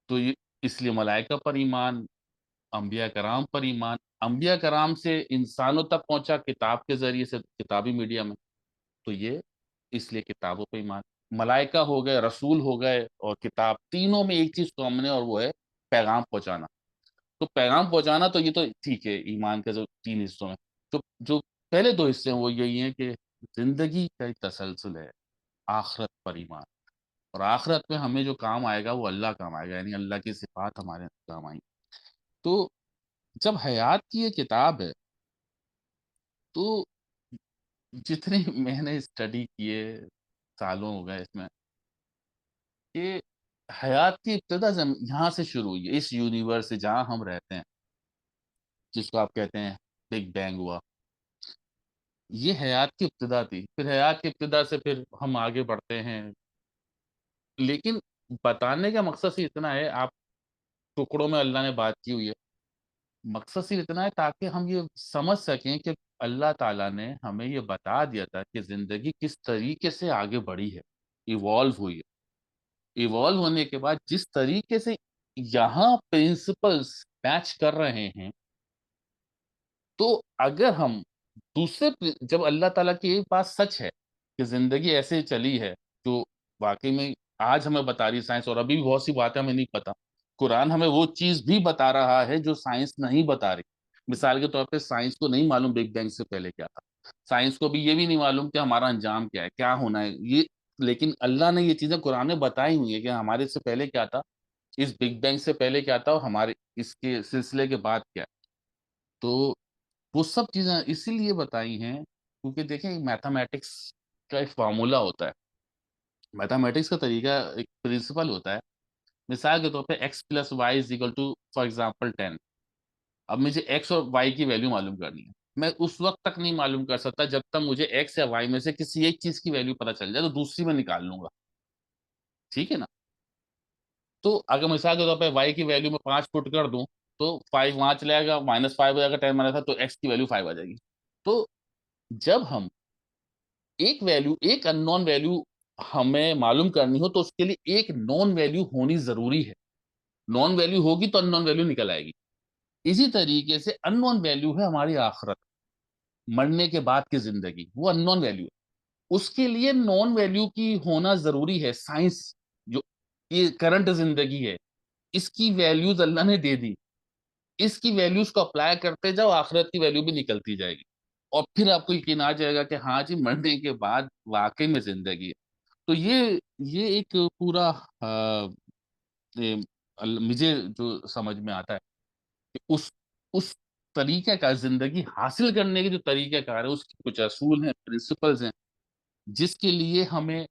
تو اس لیے ملائکہ پر ایمان، انبیاء کرام پر ایمان. انبیاء کرام سے انسانوں تک پہنچا کتاب کے ذریعے سے، کتابی میڈیم ہے. تو یہ اس لیے کتابوں پہ ایمان. ملائکہ ہو گئے، رسول ہو گئے، اور کتاب، تینوں میں ایک چیز کامن ہے، اور وہ ہے پیغام پہنچانا. تو پیغام پہنچانا تو یہ تو ٹھیک ہے ایمان کے جو 3 حصوں میں. جو پہلے 2 حصے ہیں وہ یہی ہیں کہ زندگی کا ایک تسلسل ہے، آخرت پر ایمان. اور آخرت میں ہمیں جو کام آئے گا وہ اللہ کام آئے گا، یعنی اللہ کی صفات ہمارے کام آئیں. تو جب حیات کی یہ کتاب ہے، تو جتنی میں نے اسٹڈی کیے، سالوں ہو گئے اس میں، کہ حیات کی ابتدا یہاں سے شروع ہوئی ہے، اس یونیورس سے جہاں ہم رہتے ہیں، جس کو آپ کہتے ہیں بگ بینگ ہوا. یہ حیات کی ابتدا تھی. پھر حیات کی ابتدا سے پھر ہم آگے بڑھتے ہیں. لیکن بتانے کا مقصد صرف اتنا ہے، آپ ٹکڑوں میں اللہ نے بات کی ہوئی ہے، مقصد صرف اتنا ہے تاکہ ہم یہ سمجھ سکیں کہ اللہ تعالیٰ نے ہمیں یہ بتا دیا تھا کہ زندگی کس طریقے سے آگے بڑھی ہے، ایوالو ہوئی ہے. ایوالو ہونے کے بعد جس طریقے سے یہاں پرنسپلز میچ کر رہے ہیں، تو اگر ہم جب اللہ تعالیٰ کی ایک بات سچ ہے کہ زندگی ایسے چلی ہے، جو واقعی میں آج ہمیں بتا رہی سائنس، اور ابھی بھی بہت سی باتیں ہمیں نہیں پتا. قرآن ہمیں وہ چیز بھی بتا رہا ہے جو سائنس نہیں بتا رہی. مثال کے طور پہ سائنس کو نہیں معلوم بگ بینگ سے پہلے کیا تھا. سائنس کو بھی یہ بھی نہیں معلوم کہ ہمارا انجام کیا ہے، کیا ہونا ہے یہ، لیکن اللہ نے یہ چیزیں قرآن میں بتائی ہوئی ہیں کہ ہمارے سے پہلے کیا تھا، اس بگ بینگ سے پہلے کیا تھا، اور ہمارے اس کے سلسلے کے بعد کیا ہے۔ تو وہ سب چیزیں اسی لیے بتائی ہیں کیونکہ دیکھیں میتھمیٹکس کا ایک فارمولا ہوتا ہے، میتھمیٹکس کا طریقہ ایک پرنسپل ہوتا ہے۔ مثال کے طور پہ X plus Y is equal to for example 10۔ اب مجھے ایکس اور وائی کی ویلیو معلوم کرنی ہے، میں اس وقت تک نہیں معلوم کر سکتا جب تک مجھے ایکس یا وائی میں سے کسی ایک چیز کی ویلیو پتہ چل جائے، تو دوسری میں نکال لوں گا، ٹھیک ہے نا؟ تو اگر مثال کے طور پہ وائی کی ویلیو میں 5 پٹ کر دوں تو 5 وہاں چلے جائے گا، -5 ہو جائے گا 10 بنا تھا، تو ایکس کی ویلیو 5 آ جائے گی۔ تو جب ہم ایک ویلیو، ایک ان نون ویلیو ہمیں معلوم کرنی ہو تو اس کے لیے ایک نون ویلیو ہونی ضروری ہے، نون ویلیو ہوگی تو ان نون ویلیو نکل آئے گی۔ اسی طریقے سے ان نون ویلیو ہے ہماری آخرت، مرنے کے بعد کی زندگی، وہ ان نون ویلیو ہے، اس کے لیے نون ویلیو کی ہونا ضروری ہے۔ سائنس جو یہ کرنٹ زندگی ہے، اس کی ویلیوز اللہ نے دے دی، اس کی ویلیوز کو اپلائی کرتے جاؤ، آخرت کی ویلیو بھی نکلتی جائے گی، اور پھر آپ کو یقین آ جائے گا کہ ہاں جی مرنے کے بعد واقعی میں زندگی ہے۔ تو یہ ایک پورا مجھے جو سمجھ میں آتا ہے کہ اس طریقہ کا زندگی حاصل کرنے کے جو طریقہ کار ہے، اس کے کچھ اصول ہیں، پرنسپلز ہیں، جس کے لیے ہمیں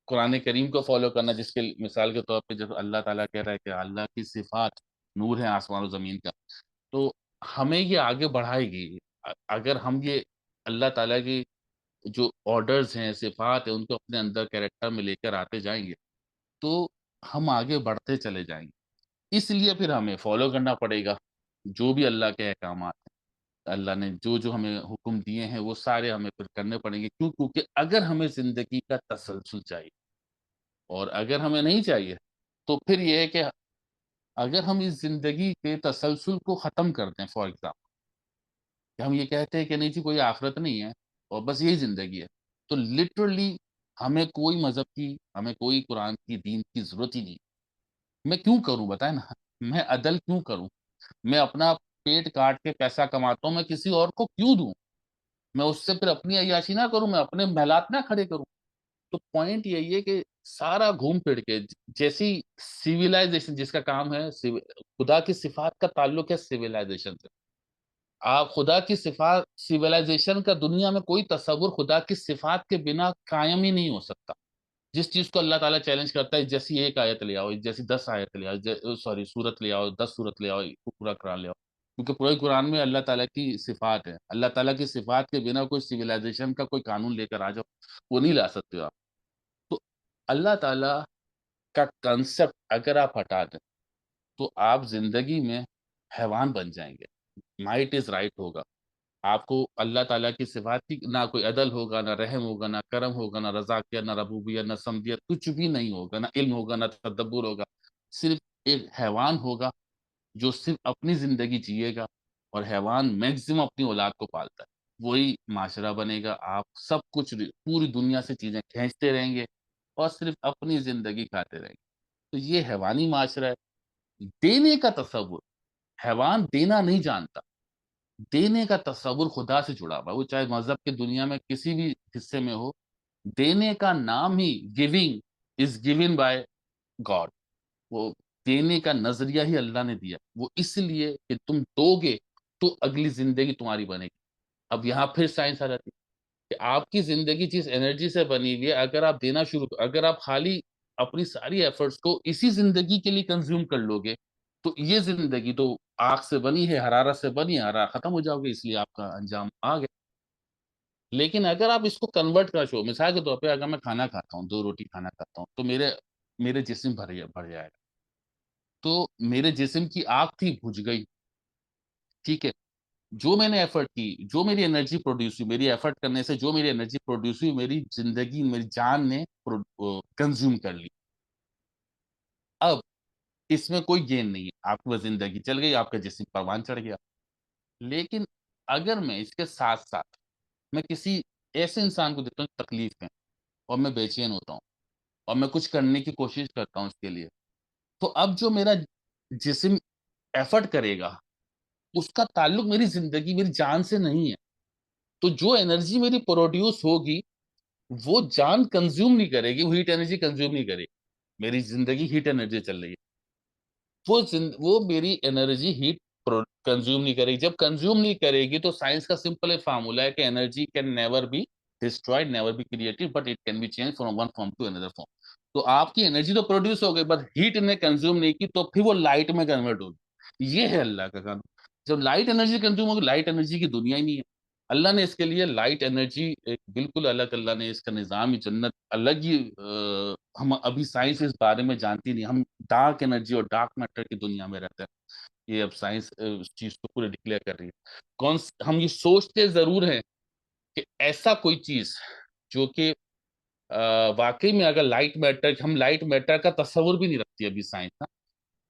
قرآن کریم کو فالو کرنا، جس کے مثال کے طور پہ جب اللہ تعالیٰ کہہ رہا ہے کہ اللہ کی صفات نور ہے آسمان و زمین کا، تو ہمیں یہ آگے بڑھائے گی۔ اگر ہم یہ اللہ تعالیٰ کی جو آرڈرز ہیں، صفات ہیں، ان کو اپنے اندر کیریکٹر میں لے کر آتے جائیں گے تو ہم آگے بڑھتے چلے جائیں گے۔ اس لیے پھر ہمیں فالو کرنا پڑے گا جو بھی اللہ کے احکامات ہیں، اللہ نے جو جو ہمیں حکم دیے ہیں وہ سارے ہمیں پھر کرنے پڑیں گے، کیونکہ اگر ہمیں زندگی کا تسلسل چاہیے، اور اگر ہمیں نہیں چاہیے تو پھر یہ ہے کہ اگر ہم اس زندگی کے تسلسل کو ختم کر دیں، فار ایگزامپل کہ ہم یہ کہتے ہیں کہ نہیں جی کوئی آخرت نہیں ہے اور بس یہی زندگی ہے، تو لٹرلی ہمیں کوئی مذہب کی، ہمیں کوئی قرآن کی، دین کی ضرورت ہی نہیں۔ میں کیوں کروں بتائیں نا، میں عدل کیوں کروں؟ میں اپنا پیٹ کاٹ کے پیسہ کماتا ہوں، میں کسی اور کو کیوں دوں؟ میں اس سے پھر اپنی عیاشی نہ کروں، میں اپنے محلات نہ کھڑے کروں؟ تو پوائنٹ یہی ہے کہ سارا گھوم پھر کے جیسی سیویلائزیشن جس کا کام ہے، خدا کی صفات کا تعلق ہے سیویلائزیشن سے۔ آپ خدا کی صفات، سیویلائزیشن کا دنیا میں کوئی تصور خدا کی صفات کے بنا قائم ہی نہیں ہو سکتا۔ جس چیز کو اللہ تعالیٰ چیلنج کرتا ہے، جیسی ایک آیت لے آؤ، جیسی 10 آیت لے آؤ، سوری سورت لے آؤ، 10 سورت لے آؤ، پورا قرآن لے آؤ، کیونکہ پورے قرآن میں اللہ تعالیٰ کی صفات ہے۔ اللہ تعالیٰ کی صفات کے بنا کوئی سیویلائزیشن کا کوئی قانون لے کر آ جاؤ، وہ نہیں لا سکتے ہو آپ۔ تو اللہ تعالیٰ کا کنسپٹ اگر آپ ہٹا دیں تو آپ زندگی میں حیوان بن جائیں گے، مائٹ از رائٹ ہوگا، آپ کو اللہ تعالیٰ کی صفات کی نہ کوئی عدل ہوگا، نہ رحم ہوگا، نہ کرم ہوگا، نہ رضاکیت، نہ ربوبیت، نہ سمدیت، کچھ بھی نہیں ہوگا، نہ علم ہوگا، نہ تدبر ہوگا، صرف ایک حیوان ہوگا جو صرف اپنی زندگی جیے گا، اور حیوان میکسیمم اپنی اولاد کو پالتا ہے، وہی معاشرہ بنے گا۔ آپ سب کچھ پوری دنیا سے چیزیں کھینچتے رہیں گے اور صرف اپنی زندگی کھاتے رہیں گے، تو یہ حیوانی معاشرہ ہے۔ دینے کا تصور، حیوان دینا نہیں جانتا، دینے کا تصور خدا سے جڑا ہوا ہے، وہ چاہے مذہب کے دنیا میں کسی بھی حصے میں ہو، دینے کا نام ہی giving is given by God, وہ دینے کا نظریہ ہی اللہ نے دیا، وہ اس لیے کہ تم دو گے تو اگلی زندگی تمہاری بنے گی۔ اب یہاں پھر سائنس آ جاتی ہے کہ آپ کی زندگی جس انرجی سے بنی ہوئی ہے، اگر آپ دینا شروع، اگر آپ خالی اپنی ساری ایفرٹس کو اسی زندگی کے لیے کنزیوم کر لو گے تو یہ زندگی تو آگ سے بنی ہے، حرارت سے بنی ہے، حرارت ختم ہو جاؤ گے، اس لیے آپ کا انجام آ گیا۔ لیکن اگر آپ اس کو کنورٹ کر شو، مثال کے طور پہ اگر میں کھانا کھاتا ہوں، 2 روٹی کھانا کھاتا ہوں، تو میرے جسم بھر جائے گا، تو میرے جسم کی آگ تھی بجھ گئی، ٹھیک ہے، جو میں نے ایفرٹ کی، جو میری انرجی پروڈیوس ہوئی، میری ایفرٹ کرنے سے جو میری انرجی پروڈیوس ہوئی، میری زندگی، میری جان نے کنزیوم کر لی۔ اب اس میں کوئی گین نہیں ہے، آپ کی زندگی چل گئی، آپ کا جسم پروان چڑھ گیا۔ لیکن اگر میں اس کے ساتھ ساتھ میں کسی ایسے انسان کو دیتا ہوں تکلیف میں، اور میں بے چین ہوتا ہوں اور میں کچھ کرنے کی کوشش کرتا ہوں اس کے لیے، تو اب جو میرا جسم ایفرٹ کرے گا اس کا تعلق میری زندگی، میری جان سے نہیں ہے، تو جو انرجی میری پروڈیوس ہوگی وہ جان کنزیوم نہیں کرے گی، وہ ہیٹ انرجی کنزیوم نہیں کرے گی. میری زندگی ہیٹ انرجی چل رہی ہے، وہ میری انرجی ہیٹ کنزیوم نہیں کرے گی. جب کنزیوم نہیں کرے گی تو سائنس کا سمپل ایک فارمولا ہے کہ energy can never be destroyed, never be created, but it can be change from one form to another form. تو آپ کی انرجی تو پروڈیوس ہو گئی، بٹ ہیٹ نے کنزیوم نہیں کی، تو پھر وہ لائٹ میں کنورٹ ہوگی. یہ ہے اللہ کا قانون. جب لائٹ انرجی کنزیوم ہوگی، لائٹ انرجی کی دنیا ہی نہیں ہے. اللہ نے اس کے لیے لائٹ انرجی ایک بالکل الگ، اللہ نے اس کا نظام ہی جنت الگ ہی. ہم ابھی سائنس اس بارے میں جانتی نہیں، ہم ڈارک انرجی اور ڈارک میٹر کی دنیا میں رہتے ہیں. یہ اب سائنس اس چیز کو پورے ڈکلیئر کر رہی ہے. ہم یہ سوچتے ضرور ہیں کہ ایسا کوئی چیز جو کہ واقعی میں اگر لائٹ میٹر، ہم لائٹ میٹر کا تصور بھی نہیں رکھتی ابھی سائنس،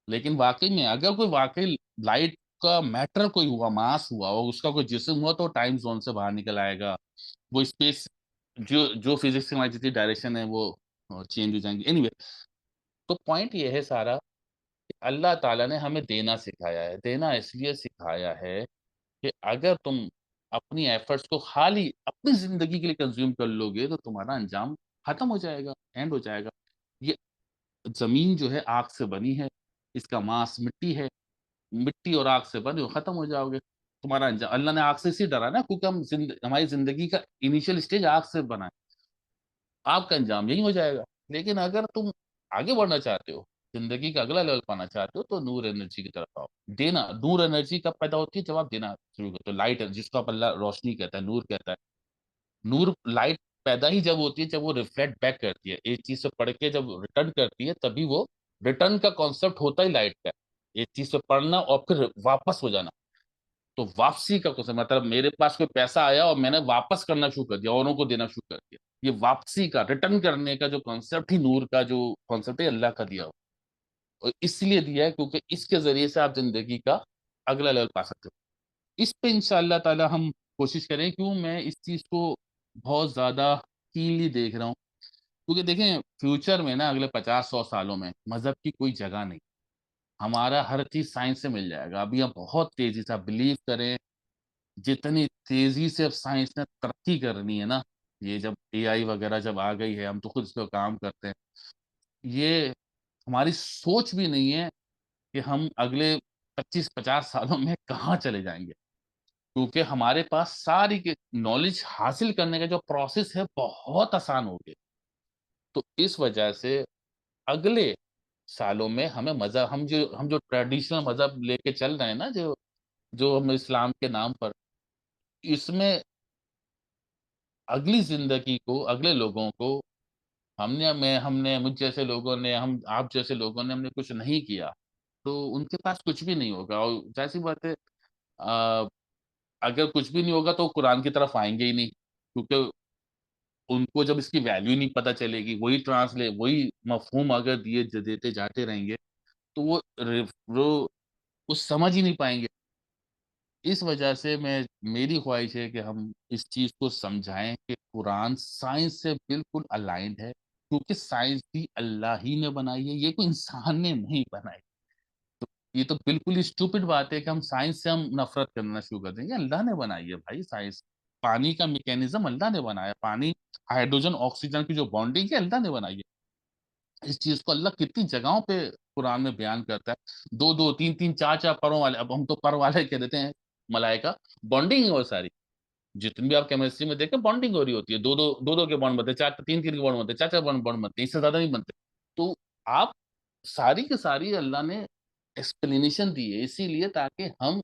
لیکن واقعی میں اگر کوئی واقعی لائٹ کا میٹر کوئی ہوا، ماس ہوا اور اس کا کوئی جسم ہوا، تو ٹائم زون سے باہر نکل آئے گا. وہ اسپیس جو فزکس میں جتنی ڈائریکشن ہے وہ چینج ہو جائیں گی. اینی وے، تو پوائنٹ یہ ہے سارا کہ اللہ تعالیٰ نے ہمیں دینا سکھایا ہے. دینا اس لیے سکھایا ہے کہ اگر تم اپنی ایفرٹس کو خالی اپنی زندگی کے لیے کنزیوم کر لو گے تو تمہارا انجام ختم ہو جائے گا، اینڈ ہو جائے گا. یہ زمین جو ہے آگ سے بنی ہے، اس کا ماس مٹی ہے، مٹی اور آگ سے بنے ہو، ختم ہو جاؤ گے. تمہارا انجام، اللہ نے آگ سے اسی ڈرا نا، کیونکہ ہماری زندگی کا انیشیل اسٹیج آگ سے بنا ہے. آپ کا انجام یہی ہو جائے گا. لیکن اگر تم آگے بڑھنا چاہتے ہو، زندگی کا اگلا لیول پانا چاہتے ہو، تو نور انرجی کی طرف آؤ. دینا، نور انرجی کب پیدا ہوتی ہے؟ جب آپ دینا شروع کرتے ہو. لائٹ جس کو آپ اللہ روشنی کہتا ہے، نور کہتا ہے. نور لائٹ پیدا ہی جب ہوتی ہے جب وہ ریفلیکٹ بیک کرتی ہے، ایک چیز سے پڑھ کے جب ریٹرن کرتی ہے، تبھی وہ ریٹرن کا کانسیپٹ ہوتا ہی لائٹ کا. ایک چیز سے پڑھنا اور پھر واپس ہو جانا، تو واپسی کا کانسیپٹ مطلب میرے پاس کوئی پیسہ آیا اور میں نے واپس کرنا شروع کر دیا، اوروں کو دینا شروع کر دیا. یہ واپسی کا، ریٹرن کرنے کا جو کانسیپٹ ہی نور کا جو کانسیپٹ ہے، اللہ کا دیا ہو. اور اس لیے دیا ہے کیونکہ اس کے ذریعے سے آپ زندگی کا اگلا لیول پا سکتے ہو. اس پہ انشاءاللہ تعالی ہم کوشش کریں. کیوں میں اس چیز کو بہت زیادہ کینلی دیکھ رہا ہوں؟ کیونکہ دیکھیں فیوچر میں نا، اگلے 50-100 سالوں میں مذہب کی کوئی جگہ نہیں. ہمارا ہر چیز سائنس سے مل جائے گا. ابھی ہم بہت تیزی سے، آپ بلیو کریں، جتنی تیزی سے اب سائنس نے ترقی کرنی ہے نا، یہ جب اے آئی وغیرہ جب آ گئی ہے، ہم تو خود اس پہ کام کرتے ہیں. یہ ہماری سوچ بھی نہیں ہے کہ ہم اگلے 25-50 سالوں میں کہاں چلے جائیں گے. کیونکہ ہمارے پاس ساری کی نالج حاصل کرنے کا جو پروسیس ہے بہت آسان ہو گیا. تو اس وجہ سے اگلے سالوں میں ہمیں مذہب، ہم جو ٹریڈیشنل مذہب لے کے چل رہے ہیں نا، جو ہم اسلام کے نام پر، اس میں اگلی زندگی کو، اگلے لوگوں کو، مجھ جیسے لوگوں نے، آپ جیسے لوگوں نے، ہم نے کچھ نہیں کیا تو ان کے پاس کچھ بھی نہیں ہوگا. اور جیسی بات ہے، اگر کچھ بھی نہیں ہوگا تو قرآن کی طرف آئیں گے ہی نہیں، کیونکہ ان کو جب اس کی ویلیو نہیں پتہ چلے گی، وہی مفہوم اگر دیتے جاتے رہیں گے تو وہ سمجھ ہی نہیں پائیں گے. اس وجہ سے میری خواہش ہے کہ ہم اس چیز کو سمجھائیں کہ قرآن سائنس سے بالکل الائنڈ ہے، کیونکہ سائنس بھی اللہ ہی نے بنائی ہے، یہ کوئی انسان نے نہیں بنائی. تو یہ تو بالکل ہی اسٹوپڈ بات ہے کہ ہم سائنس سے نفرت کرنا شروع کر دیں گے. اللہ نے بنائی ہے بھائی سائنس. پانی کا میکینزم اللہ نے بنایا. پانی، ہائیڈروجن آکسیجن کی جو بانڈنگ ہے، اللہ نے بنائی ہے. اس چیز کو اللہ کتنی جگہوں پہ قرآن میں بیان کرتا ہے. 2-2 3-3 4-4 پروں والے، اب ہم تو پر والے کہہ دیتے ہیں، ملائکہ بانڈنگ ہے وہ ساری. جتنی بھی آپ کیمسٹری میں دیکھیں بانڈنگ ہو رہی ہوتی ہے. 2-2 کے بانڈ بنتے ہیں، 3-3 کے بانڈ بنتے ہیں، 4-4 بانڈ بنتے ہیں، اس سے زیادہ نہیں بنتے. تو آپ ساری کی ساری اللہ نے ایکسپلینیشن دی ہے اسی لیے تاکہ ہم،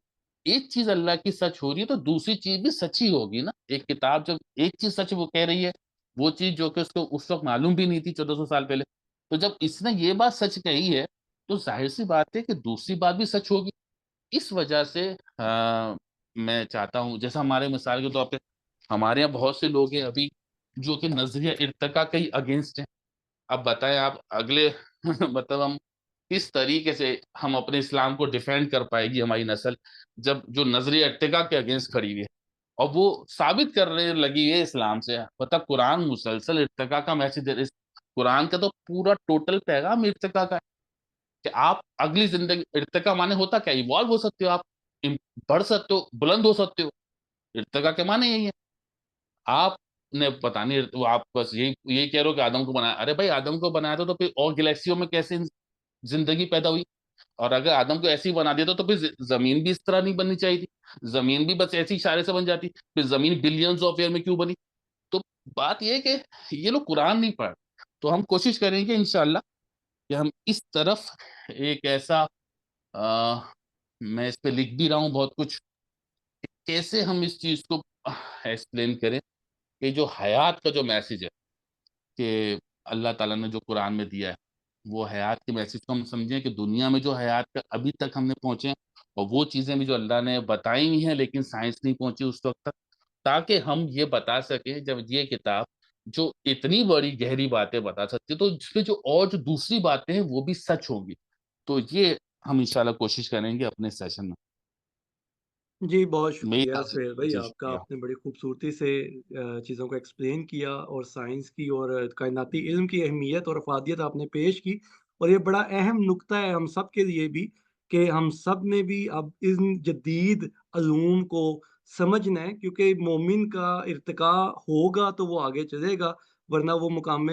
ایک چیز اللہ کی سچ ہو رہی ہے تو دوسری چیز بھی سچ ہی ہوگی نا. ایک کتاب جب ایک چیز سچ وہ کہہ رہی ہے، وہ چیز جو کہ اس کو اس وقت معلوم بھی نہیں تھی 1400 سال پہلے، تو جب اس نے یہ بات سچ کہی ہے تو ظاہر سی بات ہے کہ دوسری بات بھی سچ ہوگی. اس وجہ سے میں چاہتا ہوں، جیسا ہمارے مثال کے طور پہ ہمارے یہاں بہت سے لوگ ہیں ابھی جو کہ نظریہ ارتقا کے ہی اگینسٹ ہیں. اب بتائیں آپ اگلے مطلب ہم کس طریقے سے ہم اپنے اسلام کو ڈیفینڈ کر پائے گی ہماری نسل، جب جو نظریہ ارتقا کے اگینسٹ کھڑی ہوئی ہے اور وہ ثابت کرنے لگی ہے اسلام سے. مطلب قرآن مسلسل ارتقا کا میسج دے. قرآن کا تو پورا ٹوٹل پیغام ارتقا کا ہے کہ آپ اگلی زندگی، ارتقا مانے ہوتا کیا؟ ایوالو ہو سکتے ہو آپ، بڑھ سکتے ہو، بلند ہو سکتے ہو. ارتقا کے معنی یہی ہے. آپ نے پتا نہیں وہ آپ بس یہی کہہ رہے ہو کہ آدم کو بنایا. ارے بھائی آدم کو بنایا تھا تو پھر اور گلیکسیوں میں کیسے زندگی پیدا ہوئی؟ اور اگر آدم کو ایسے ہی بنا دیا تو پھر زمین بھی اس طرح نہیں بننی چاہیے تھی. زمین بھی بس ایسی اشارے سے بن جاتی. پھر زمین بلینز آف ایئر میں کیوں بنی؟ تو بات یہ ہے کہ یہ لوگ قرآن نہیں پڑھ. تو ہم کوشش کریں گے انشاءاللہ کہ ہم اس طرف ایک ایسا میں اس پہ لکھ بھی رہا ہوں بہت کچھ، کیسے ہم اس چیز کو ایکسپلین کریں کہ جو حیات کا جو میسج ہے کہ اللہ تعالیٰ نے جو قرآن میں دیا ہے وہ حیات کے میسج کو ہم سمجھیں کہ دنیا میں جو حیات کا ابھی تک ہم نے پہنچے ہیں اور وہ چیزیں بھی جو اللہ نے بتائی ہوئی ہیں لیکن سائنس نہیں پہنچی اس وقت تک، تاکہ ہم یہ بتا سکیں جب یہ کتاب جو اتنی بڑی گہری باتیں بتا سکتی تو اس پہ جو اور جو دوسری باتیں ہیں وہ بھی سچ ہوں گی. تو یہ ہم انشاءاللہ کوشش کریں گے اپنے سیشن میں. جی، بہت میری شکریہ طرف سے سہیل بھائی، جی آپ کا شکریہ. آپ نے بڑی خوبصورتی سے چیزوں کو ایکسپلین کیا اور سائنس کی اور کائناتی علم کی اہمیت اور افادیت آپ نے پیش کی، اور یہ بڑا اہم نکتہ ہے ہم سب کے لیے بھی کہ ہم سب نے بھی اب ان جدید علوم کو سمجھنا ہے، کیونکہ مومن کا ارتقاء ہوگا تو وہ آگے چلے گا، ورنہ وہ مقام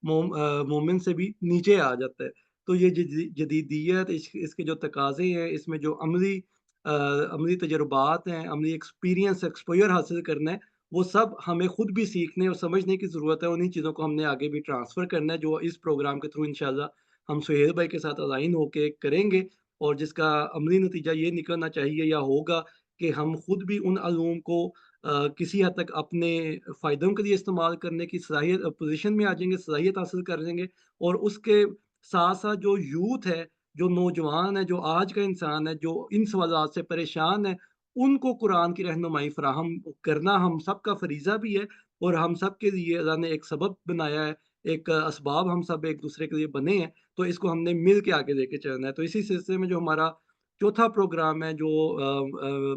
مومن سے بھی نیچے آ جاتا ہے. تو یہ جدیدیت، اس کے جو تقاضے ہیں، اس میں جو عملی تجربات ہیں، عملی ایکسپیرینس ایکسپوئر حاصل کرنا ہے، وہ سب ہمیں خود بھی سیکھنے اور سمجھنے کی ضرورت ہے. انہیں چیزوں کو ہم نے آگے بھی ٹرانسفر کرنا ہے جو اس پروگرام کے تھرو انشاءاللہ ہم سہیل بھائی کے ساتھ الائن ہو کے کریں گے، اور جس کا عملی نتیجہ یہ نکلنا چاہیے یا ہوگا کہ ہم خود بھی ان علوم کو کسی حد تک اپنے فائدوں کے لیے استعمال کرنے کی صلاحیت پوزیشن میں آ جائیں گے، صلاحیت حاصل کر لیں گے. اور اس کے ساتھ ساتھ جو یوتھ ہے، جو نوجوان ہے، جو آج کا انسان ہے، جو ان سوالات سے پریشان ہے، ان کو قرآن کی رہنمائی فراہم کرنا ہم سب کا فریضہ بھی ہے، اور ہم سب کے لیے اللہ نے ایک سبب بنایا ہے، ایک اسباب ہم سب ایک دوسرے کے لیے بنے ہیں، تو اس کو ہم نے مل کے آگے لے کے چلنا ہے. تو اسی سلسلے میں جو ہمارا چوتھا پروگرام ہے، جو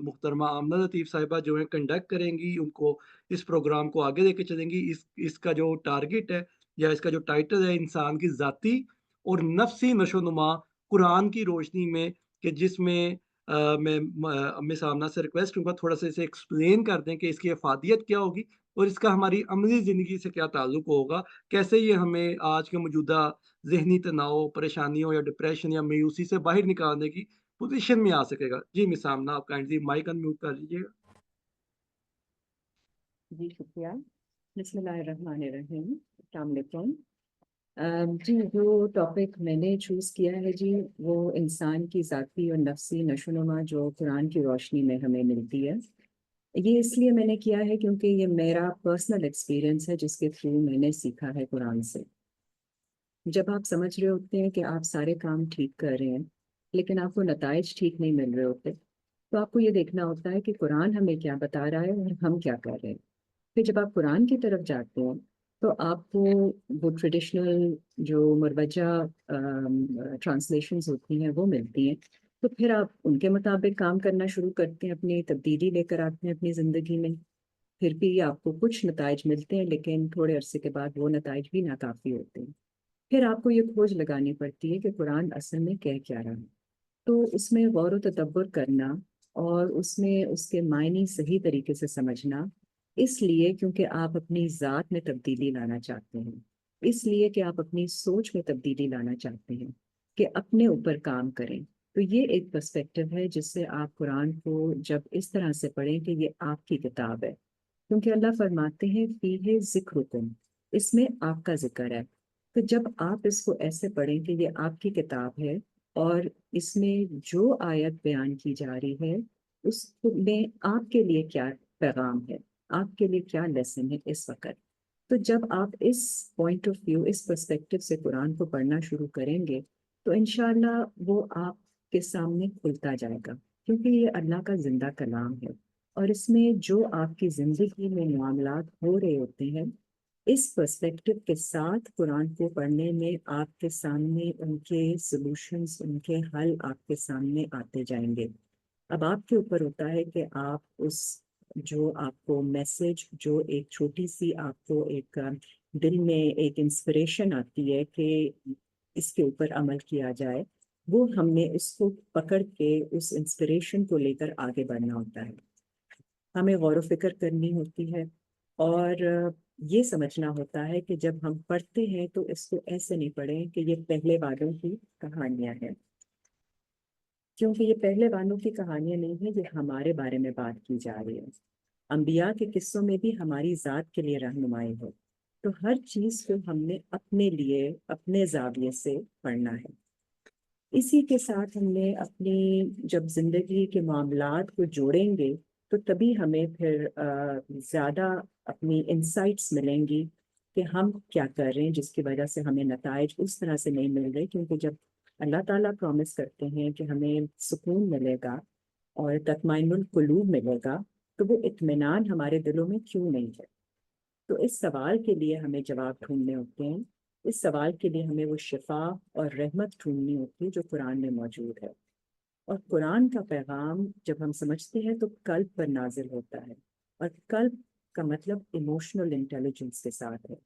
محترمہ آمنہ لطیف صاحبہ جو ہیں کنڈکٹ کریں گی، ان کو اس پروگرام کو آگے لے کے چلیں گی. اس کا جو ٹارگٹ ہے یا اس کا جو ٹائٹل ہے، انسان کی ذاتی اور نفسی نشو و نما قرآن کی روشنی میں، کہ جس میں میں مس آمنہ سے ریکویسٹ کروں گا تھوڑا سا اسے ایکسپلین کر دیں کہ اس کی افادیت کیا ہوگی اور اس کا ہماری عملی زندگی سے کیا تعلق ہوگا، کیسے یہ ہمیں آج کے موجودہ ذہنی تناؤ، پریشانیوں یا ڈپریشن یا مایوسی سے باہر نکالنے کی پوزیشن میں آ سکے گا. جی مس آمنہ، آپ کائنڈلی مائک انمیوٹ کر لیجیے گا. جی شکریہ. بسم اللہ الرحمن الرحیم. السلام علیکم. جی جو ٹاپک میں نے چوز کیا ہے جی، وہ انسان کی ذاتی اور نفسی نشو و نما جو قرآن کی روشنی میں ہمیں ملتی ہے. یہ اس لیے میں نے کیا ہے کیونکہ یہ میرا پرسنل ایکسپیرینس ہے جس کے تھرو میں نے سیکھا ہے قرآن سے. جب آپ سمجھ رہے ہوتے ہیں کہ آپ سارے کام ٹھیک کر رہے ہیں لیکن آپ کو نتائج ٹھیک نہیں مل رہے ہوتے، تو آپ کو یہ دیکھنا ہوتا ہے کہ قرآن ہمیں کیا بتا رہا ہے اور ہم کیا کر رہے ہیں. پھر جب آپ قرآن کی طرف جاتے ہیں تو آپ کو وہ ٹریڈیشنل جو مروجہ ٹرانسلیشنز ہوتی ہیں وہ ملتی ہیں. تو پھر آپ ان کے مطابق کام کرنا شروع کرتے ہیں، اپنی تبدیلی لے کر آتے ہیں اپنی زندگی میں. پھر بھی آپ کو کچھ نتائج ملتے ہیں لیکن تھوڑے عرصے کے بعد وہ نتائج بھی ناکافی ہوتے ہیں. پھر آپ کو یہ کھوج لگانی پڑتی ہے کہ قرآن اصل میں کہہ کیا رہا ہے. تو اس میں غور و تدبر کرنا اور اس میں اس کے معنی صحیح طریقے سے سمجھنا، اس لیے کیونکہ آپ اپنی ذات میں تبدیلی لانا چاہتے ہیں، اس لیے کہ آپ اپنی سوچ میں تبدیلی لانا چاہتے ہیں کہ اپنے اوپر کام کریں. تو یہ ایک پرسپیکٹو ہے جس سے آپ قرآن کو جب اس طرح سے پڑھیں کہ یہ آپ کی کتاب ہے، کیونکہ اللہ فرماتے ہیں فیہ ذکرکم، اس میں آپ کا ذکر ہے. تو جب آپ اس کو ایسے پڑھیں کہ یہ آپ کی کتاب ہے اور اس میں جو آیت بیان کی جا رہی ہے اس میں آپ کے لیے کیا پیغام ہے، آپ کے لیے کیا لیسن ہے اس وقت. تو جب آپ اس پوائنٹ آف ویو، اس پرسپیکٹو سے قرآن کو پڑھنا شروع کریں گے تو انشاءاللہ وہ آپ کے سامنے کھلتا جائے گا، کیونکہ یہ اللہ کا زندہ کلام ہے. اور اس میں جو آپ کی زندگی میں معاملات ہو رہے ہوتے ہیں، اس پرسپیکٹو کے ساتھ قرآن کو پڑھنے میں آپ کے سامنے ان کے سلوشنز، ان کے حل آپ کے سامنے آتے جائیں گے. اب آپ کے اوپر ہوتا ہے کہ آپ اس جو آپ کو میسج، جو ایک چھوٹی سی آپ کو ایک دل میں ایک انسپریشن آتی ہے کہ اس کے اوپر عمل کیا جائے، وہ ہم نے اس کو پکڑ کے اس انسپریشن کو لے کر آگے بڑھنا ہوتا ہے. ہمیں غور و فکر کرنی ہوتی ہے اور یہ سمجھنا ہوتا ہے کہ جب ہم پڑھتے ہیں تو اس کو ایسے نہیں پڑھیں کہ یہ پہلے والوں کی کہانیاں ہیں، کیونکہ یہ پہلے والوں کی کہانیاں نہیں ہیں، یہ ہمارے بارے میں بات کی جا رہی ہے۔ انبیاء کے قصوں میں بھی ہماری ذات کے لیے رہنمائی ہے، تو ہر چیز کو ہم نے اپنے لیے اپنے زاویے سے پڑھنا ہے۔ اسی کے ساتھ ہم نے اپنی جب زندگی کے معاملات کو جوڑیں گے تو تبھی ہمیں پھر زیادہ اپنی انسائٹس ملیں گی کہ ہم کیا کر رہے ہیں، جس کی وجہ سے ہمیں نتائج اس طرح سے نہیں مل رہے، کیونکہ جب اللہ تعالیٰ پرومس کرتے ہیں کہ ہمیں سکون ملے گا اور تطمئن القلوب ملے گا، تو وہ اطمینان ہمارے دلوں میں کیوں نہیں ہے؟ تو اس سوال کے لیے ہمیں جواب ڈھونڈنے ہوتے ہیں، اس سوال کے لیے ہمیں وہ شفا اور رحمت ڈھونڈنی ہوتی ہے جو قرآن میں موجود ہے۔ اور قرآن کا پیغام جب ہم سمجھتے ہیں تو قلب پر نازل ہوتا ہے، اور قلب کا مطلب ایموشنل انٹیلیجنس کے ساتھ ہے۔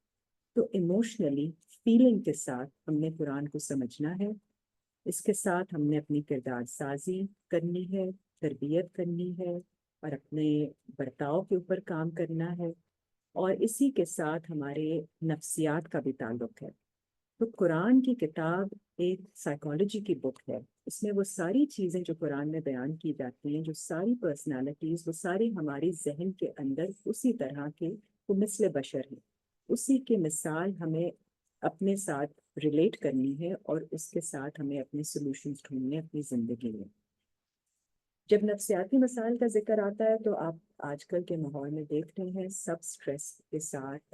تو ایموشنلی فیلنگ کے ساتھ ہم نے قرآن کو سمجھنا ہے، اس کے ساتھ ہم نے اپنی کردار سازی کرنی ہے، تربیت کرنی ہے، اور اپنے برتاؤ کے اوپر کام کرنا ہے، اور اسی کے ساتھ ہمارے نفسیات کا بھی تعلق ہے۔ تو قرآن کی کتاب ایک سائیکالوجی کی بک ہے، اس میں وہ ساری چیزیں جو قرآن میں بیان کی جاتی ہیں، جو ساری پرسنالٹیز، وہ ساری ہماری ذہن کے اندر اسی طرح کے وہ مثل بشر ہیں، اسی کے مثال ہمیں اپنے ساتھ ریلیٹ کرنی ہے، اور اس کے ساتھ ہمیں اپنے سلوشنز ڈھونڈنے اپنی زندگی میں۔ جب نفسیاتی مسائل کا ذکر آتا ہے تو آپ آج کل کے ماحول میں دیکھ رہے ہیں سب سٹریس کے ساتھ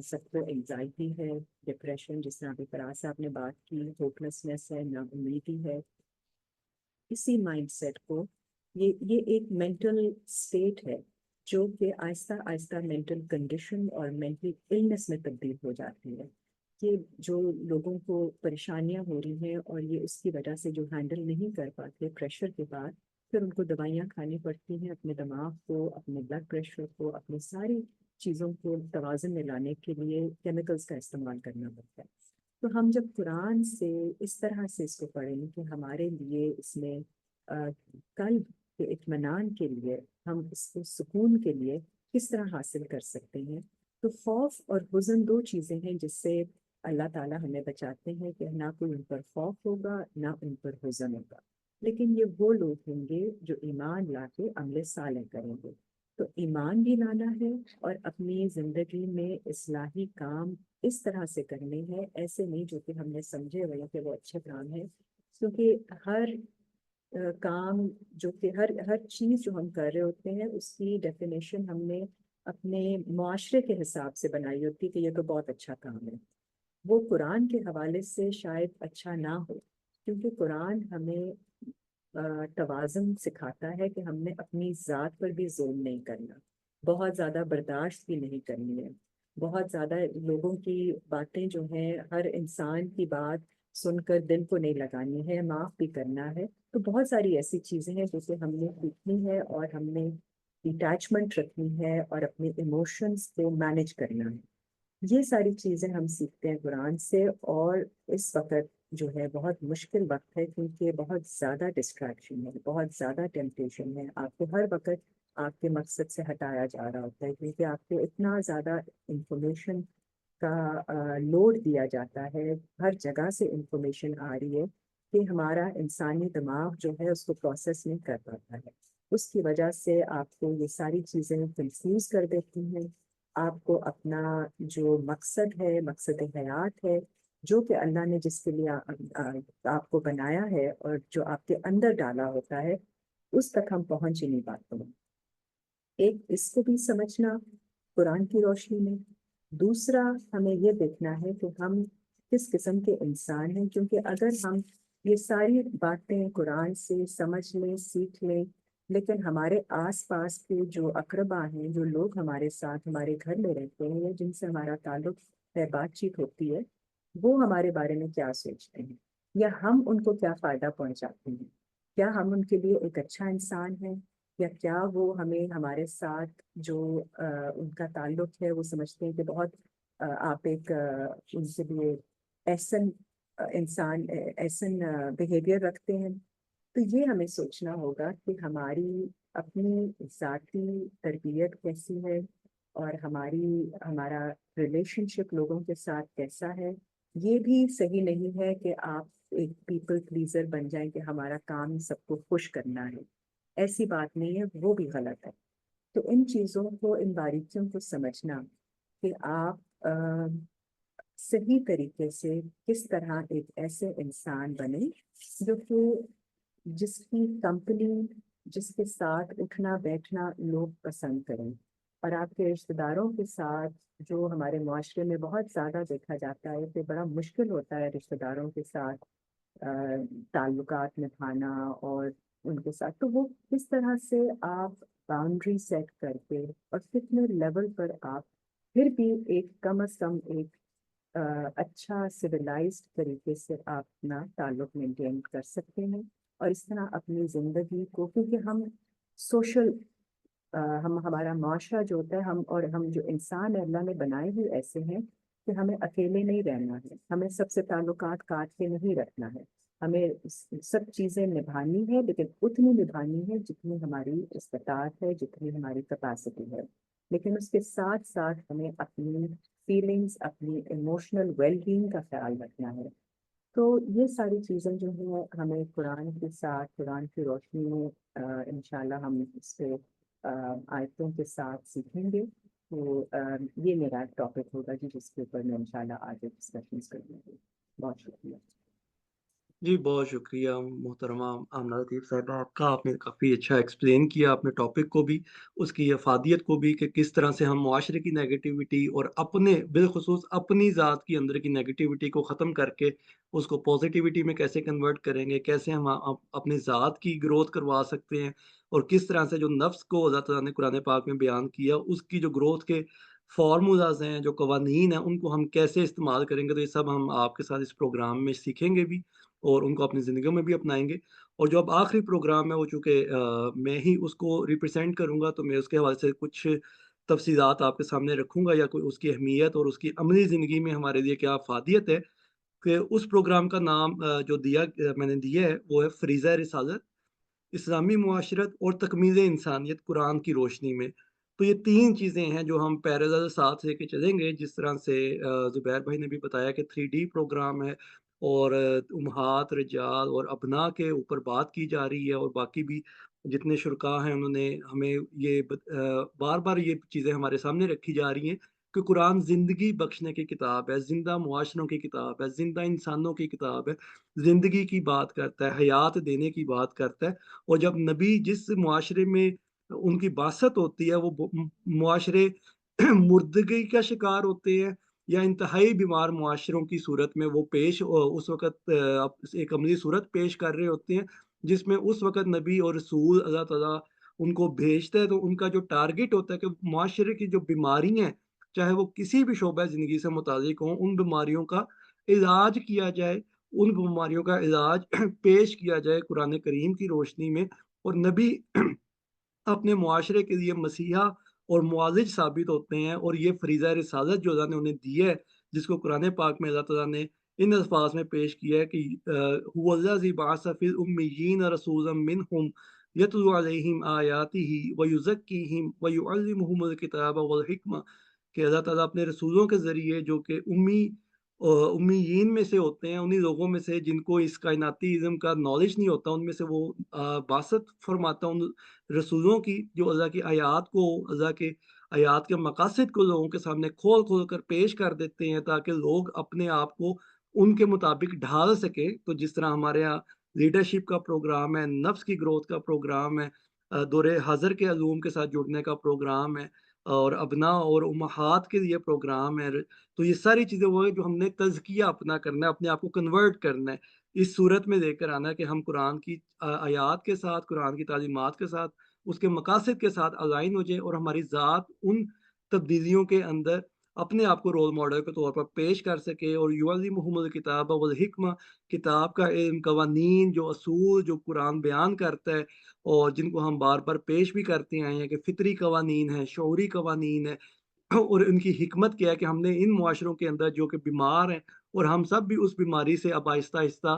سب کو انگزائٹی ہے، ڈپریشن، جس طرح ابھی فراز صاحب نے بات کی، ہوپلسنس ہے، ناامیدی ہے۔ اسی مائنڈ سیٹ کو یہ ایک مینٹل اسٹیٹ ہے جو کہ آہستہ آہستہ مینٹل کنڈیشن اور مینٹل النس میں تبدیل ہو جاتی ہے، کہ جو لوگوں کو پریشانیاں ہو رہی ہیں اور یہ اس کی وجہ سے جو ہینڈل نہیں کر پاتے پریشر کے بعد، پھر ان کو دوائیاں کھانی پڑتی ہیں اپنے دماغ کو، اپنے بلڈ پریشر کو، اپنی ساری چیزوں کو توازن میں لانے کے لیے کیمیکلز کا استعمال کرنا پڑتا ہے۔ تو ہم جب قرآن سے اس طرح سے اس کو پڑھیں کہ ہمارے لیے اس میں قلب کے اطمینان کے لیے، ہم اس کو سکون کے لیے کس طرح حاصل کر سکتے ہیں، تو خوف اور حزن دو چیزیں ہیں جس سے اللہ تعالیٰ ہمیں بچاتے ہیں کہ نہ کوئی ان پر خوف ہوگا نہ ان پر حزن ہوگا، لیکن یہ وہ لوگ ہوں گے جو ایمان لا کے عمل صالح کریں گے۔ تو ایمان بھی لانا ہے اور اپنی زندگی میں اصلاحی کام اس طرح سے کرنے ہیں، ایسے نہیں جو کہ ہم نے سمجھے ہوئے کہ وہ اچھے کام ہیں، کیونکہ ہر کام جو کہ ہر چیز جو ہم کر رہے ہوتے ہیں اس کی ڈیفینیشن ہم نے اپنے معاشرے کے حساب سے بنائی ہوتی ہے کہ یہ تو بہت اچھا کام ہے۔ وہ قرآن کے حوالے سے شاید اچھا نہ ہو، کیونکہ قرآن ہمیں توازن سکھاتا ہے کہ ہم نے اپنی ذات پر بھی ظلم نہیں کرنا، بہت زیادہ برداشت بھی نہیں کرنی ہے، بہت زیادہ لوگوں کی باتیں جو ہیں، ہر انسان کی بات سن کر دل کو نہیں لگانی ہے، معاف بھی کرنا ہے۔ تو بہت ساری ایسی چیزیں ہیں جسے ہم نے سیکھنی ہے، اور ہم نے ڈیٹیچمنٹ رکھنی ہے اور اپنے ایموشنز کو مینیج کرنا ہے۔ یہ ساری چیزیں ہم سیکھتے ہیں قرآن سے، اور اس وقت جو ہے بہت مشکل وقت ہے، کیونکہ بہت زیادہ ڈسٹریکشن ہے، بہت زیادہ ٹیمپٹیشن ہے، آپ کو ہر وقت آپ کے مقصد سے ہٹایا جا رہا ہوتا ہے، کیونکہ آپ کو اتنا زیادہ انفارمیشن کا لوڈ دیا جاتا ہے، ہر جگہ سے انفارمیشن آ رہی ہے کہ ہمارا انسانی دماغ جو ہے اس کو پروسیس نہیں کر پاتا ہے، اس کی وجہ سے آپ کو یہ ساری چیزیں کنفیوز کر دیتی ہیں، آپ کو اپنا جو مقصد ہے، مقصد حیات ہے، جو کہ اللہ نے جس کے لیے آپ کو بنایا ہے اور جو آپ کے اندر ڈالا ہوتا ہے، اس تک ہم پہنچ ہی نہیں پاتے ہیں۔ ایک اس کو بھی سمجھنا قرآن کی روشنی میں، دوسرا ہمیں یہ دیکھنا ہے کہ ہم کس قسم کے انسان ہیں، کیونکہ اگر ہم یہ ساری باتیں قرآن سے سمجھ لیں، سیکھ لیں، لیکن ہمارے آس پاس کے جو اقربا ہیں، جو لوگ ہمارے ساتھ ہمارے گھر میں رہتے ہیں یا جن سے ہمارا تعلق ہے، بات چیت ہوتی ہے، وہ ہمارے بارے میں کیا سوچتے ہیں، یا ہم ان کو کیا فائدہ پہنچاتے ہیں، کیا ہم ان کے لیے ایک اچھا انسان ہیں، یا کیا وہ ہمیں ہمارے ساتھ جو ان کا تعلق ہے وہ سمجھتے ہیں کہ بہت آپ ایک ان کے لیے احسن انسان، احسن بیہیویئر رکھتے ہیں۔ تو یہ ہمیں سوچنا ہوگا کہ ہماری اپنی ذاتی تربیت کیسی ہے، اور ہمارا ریلیشن شپ لوگوں کے ساتھ کیسا ہے. یہ بھی صحیح نہیں ہے کہ آپ ایک پیپل پلیزر بن جائیں کہ ہمارا کام سب کو خوش کرنا ہے. ایسی بات نہیں ہے، وہ بھی غلط ہے. تو ان چیزوں کو، ان باریکیوں کو سمجھنا کہ آپ صحیح طریقے سے کس طرح ایک ایسے انسان بنے جو کہ جس کی کمپنی، جس کے ساتھ اٹھنا بیٹھنا لوگ پسند کریں. اور آپ کے رشتہ داروں کے ساتھ، جو ہمارے معاشرے میں بہت زیادہ دیکھا جاتا ہے کہ بڑا مشکل ہوتا ہے رشتہ داروں کے ساتھ تعلقات نبھانا، اور ان کے ساتھ تو وہ کس طرح سے آپ باؤنڈری سیٹ کر کے اور کتنے لیول پر آپ پھر بھی ایک کم از کم ایک اچھا سویلائزڈ طریقے سے آپ اپنا تعلق مینٹین کر سکتے ہیں. اور اس طرح اپنی زندگی کو، کیونکہ ہم سوشل، ہمارا معاشرہ جو ہوتا ہے، ہم جو انسان ہے اللہ نے بنائے ہوئے ایسے ہیں کہ ہمیں اکیلے نہیں رہنا ہے، ہمیں سب سے تعلقات کاٹ کے نہیں رکھنا ہے. ہمیں سب چیزیں نبھانی ہے، لیکن اتنی نبھانی ہے جتنی ہماری استطاعت ہے، جتنی ہماری کیپیسٹی ہے. لیکن اس کے ساتھ ساتھ ہمیں اپنی فیلنگس، اپنی ایموشنل ویل بینگ کا خیال رکھنا ہے. تو یہ ساری چیزیں جو ہیں ہمیں قرآن کے ساتھ، قرآن کی روشنی میں انشاءاللہ ہم اس سے آیتوں کے ساتھ سیکھیں گے. تو یہ میرا ٹاپک ہوگا جی، جس کے اوپر میں انشاءاللہ آگے ڈسکشنز کروں گی. بہت شکریہ. جی بہت شکریہ محترمہ آمنہ لطیف صاحبہ، آپ کا. آپ نے کافی اچھا ایکسپلین کیا اپنے ٹاپک کو بھی، اس کی افادیت کو بھی، کہ کس طرح سے ہم معاشرے کی نیگیٹیوٹی اور اپنے بالخصوص اپنی ذات کی اندر کی نیگیٹیوٹی کو ختم کر کے اس کو پازیٹیوٹی میں کیسے کنورٹ کریں گے، کیسے ہم اپنی ذات کی گروتھ کروا سکتے ہیں، اور کس طرح سے جو نفس کو اللہ تعالیٰ نے قرآن پاک میں بیان کیا، اس کی جو گروتھ کے فارمولاز ہیں، جو قوانین ہیں، ان کو ہم کیسے استعمال کریں گے. تو یہ سب ہم آپ کے ساتھ اس پروگرام میں سیکھیں گے بھی، اور ان کو اپنی زندگیوں میں بھی اپنائیں گے. اور جو اب آخری پروگرام ہے، وہ چونکہ میں ہی اس کو ریپرزینٹ کروں گا، تو میں اس کے حوالے سے کچھ تفصیلات آپ کے سامنے رکھوں گا، یا کوئی اس کی اہمیت اور اس کی عملی زندگی میں ہمارے لیے کیا افادیت ہے. کہ اس پروگرام کا نام جو میں نے دیا ہے، وہ ہے فریضہ رسالت، اسلامی معاشرت اور تکمیل انسانیت قرآن کی روشنی میں. تو یہ تین چیزیں ہیں جو ہم پیرالل ساتھ لے کے چلیں گے. جس طرح سے زبیر بھائی نے بھی بتایا کہ 3D پروگرام ہے، اور امہات، رجال اور ابناء کے اوپر بات کی جا رہی ہے، اور باقی بھی جتنے شرکاء ہیں انہوں نے ہمیں یہ بار بار یہ چیزیں ہمارے سامنے رکھی جا رہی ہیں کہ قرآن زندگی بخشنے کی کتاب ہے، زندہ معاشروں کی کتاب ہے، زندہ انسانوں کی کتاب ہے، زندگی کی بات کرتا ہے، حیات دینے کی بات کرتا ہے. اور جب نبی جس معاشرے میں ان کی بعثت ہوتی ہے، وہ معاشرے مردگی کا شکار ہوتے ہیں، یا انتہائی بیمار معاشروں کی صورت میں وہ اس وقت ایک عملی صورت پیش کر رہے ہوتے ہیں، جس میں اس وقت نبی اور رسول اللہ تعالیٰ ان کو بھیجتا ہے. تو ان کا جو ٹارگٹ ہوتا ہے کہ معاشرے کی جو بیماری ہیں، چاہے وہ کسی بھی شعبہ زندگی سے متعلق ہوں، ان بیماریوں کا علاج کیا جائے، ان بیماریوں کا علاج پیش کیا جائے قرآن کریم کی روشنی میں. اور نبی اپنے معاشرے کے لیے مسیحا اور معالج ثابت ہوتے ہیں. اور یہ فریضہ رسالت جو اللہ نے انہیں دی ہے، جس کو قرآن پاک میں اللہ تعالیٰ نے ان الفاظ میں پیش کیا ہے کہ هو الذی بعث فی الامیین رسولا منہم یتلو علیہم آیاتہ ویزکیہم ویعلمہم الکتاب والحکمہ. کہ اللہ تعالیٰ اپنے رسولوں کے ذریعے، جو کہ امیین میں سے ہوتے ہیں، انہی لوگوں میں سے جن کو اس کائناتی ازم کا نالج نہیں ہوتا، ان میں سے وہ باسط فرماتا ان رسولوں کی، جو اللہ کی آیات کو، اللہ کے آیات کے مقاصد کو لوگوں کے سامنے کھول کھول کر پیش کر دیتے ہیں، تاکہ لوگ اپنے آپ کو ان کے مطابق ڈھال سکیں. تو جس طرح ہمارے یہاں لیڈرشپ کا پروگرام ہے، نفس کی گروتھ کا پروگرام ہے، دور حاضر کے علوم کے ساتھ جڑنے کا پروگرام ہے، اور ابناء اور امہات کے لیے پروگرام ہے. تو یہ ساری چیزیں وہ ہے جو ہم نے تزکیہ اپنا کرنا ہے، اپنے آپ کو کنورٹ کرنا ہے، اس صورت میں لے کر آنا ہے کہ ہم قرآن کی آیات کے ساتھ، قرآن کی تعلیمات کے ساتھ، اس کے مقاصد کے ساتھ الائن ہو جائے، اور ہماری ذات ان تبدیلیوں کے اندر اپنے آپ کو رول ماڈل کے طور پر پیش کر سکے. اور یعلمہم الکتاب والحکمہ، کتاب کا علم، قوانین، جو اصول جو قرآن بیان کرتا ہے، اور جن کو ہم بار بار پیش بھی کرتے آئے ہیں کہ فطری قوانین ہیں، شعوری قوانین ہیں، اور ان کی حکمت کیا ہے کہ ہم نے ان معاشروں کے اندر جو کہ بیمار ہیں، اور ہم سب بھی اس بیماری سے اب آہستہ آہستہ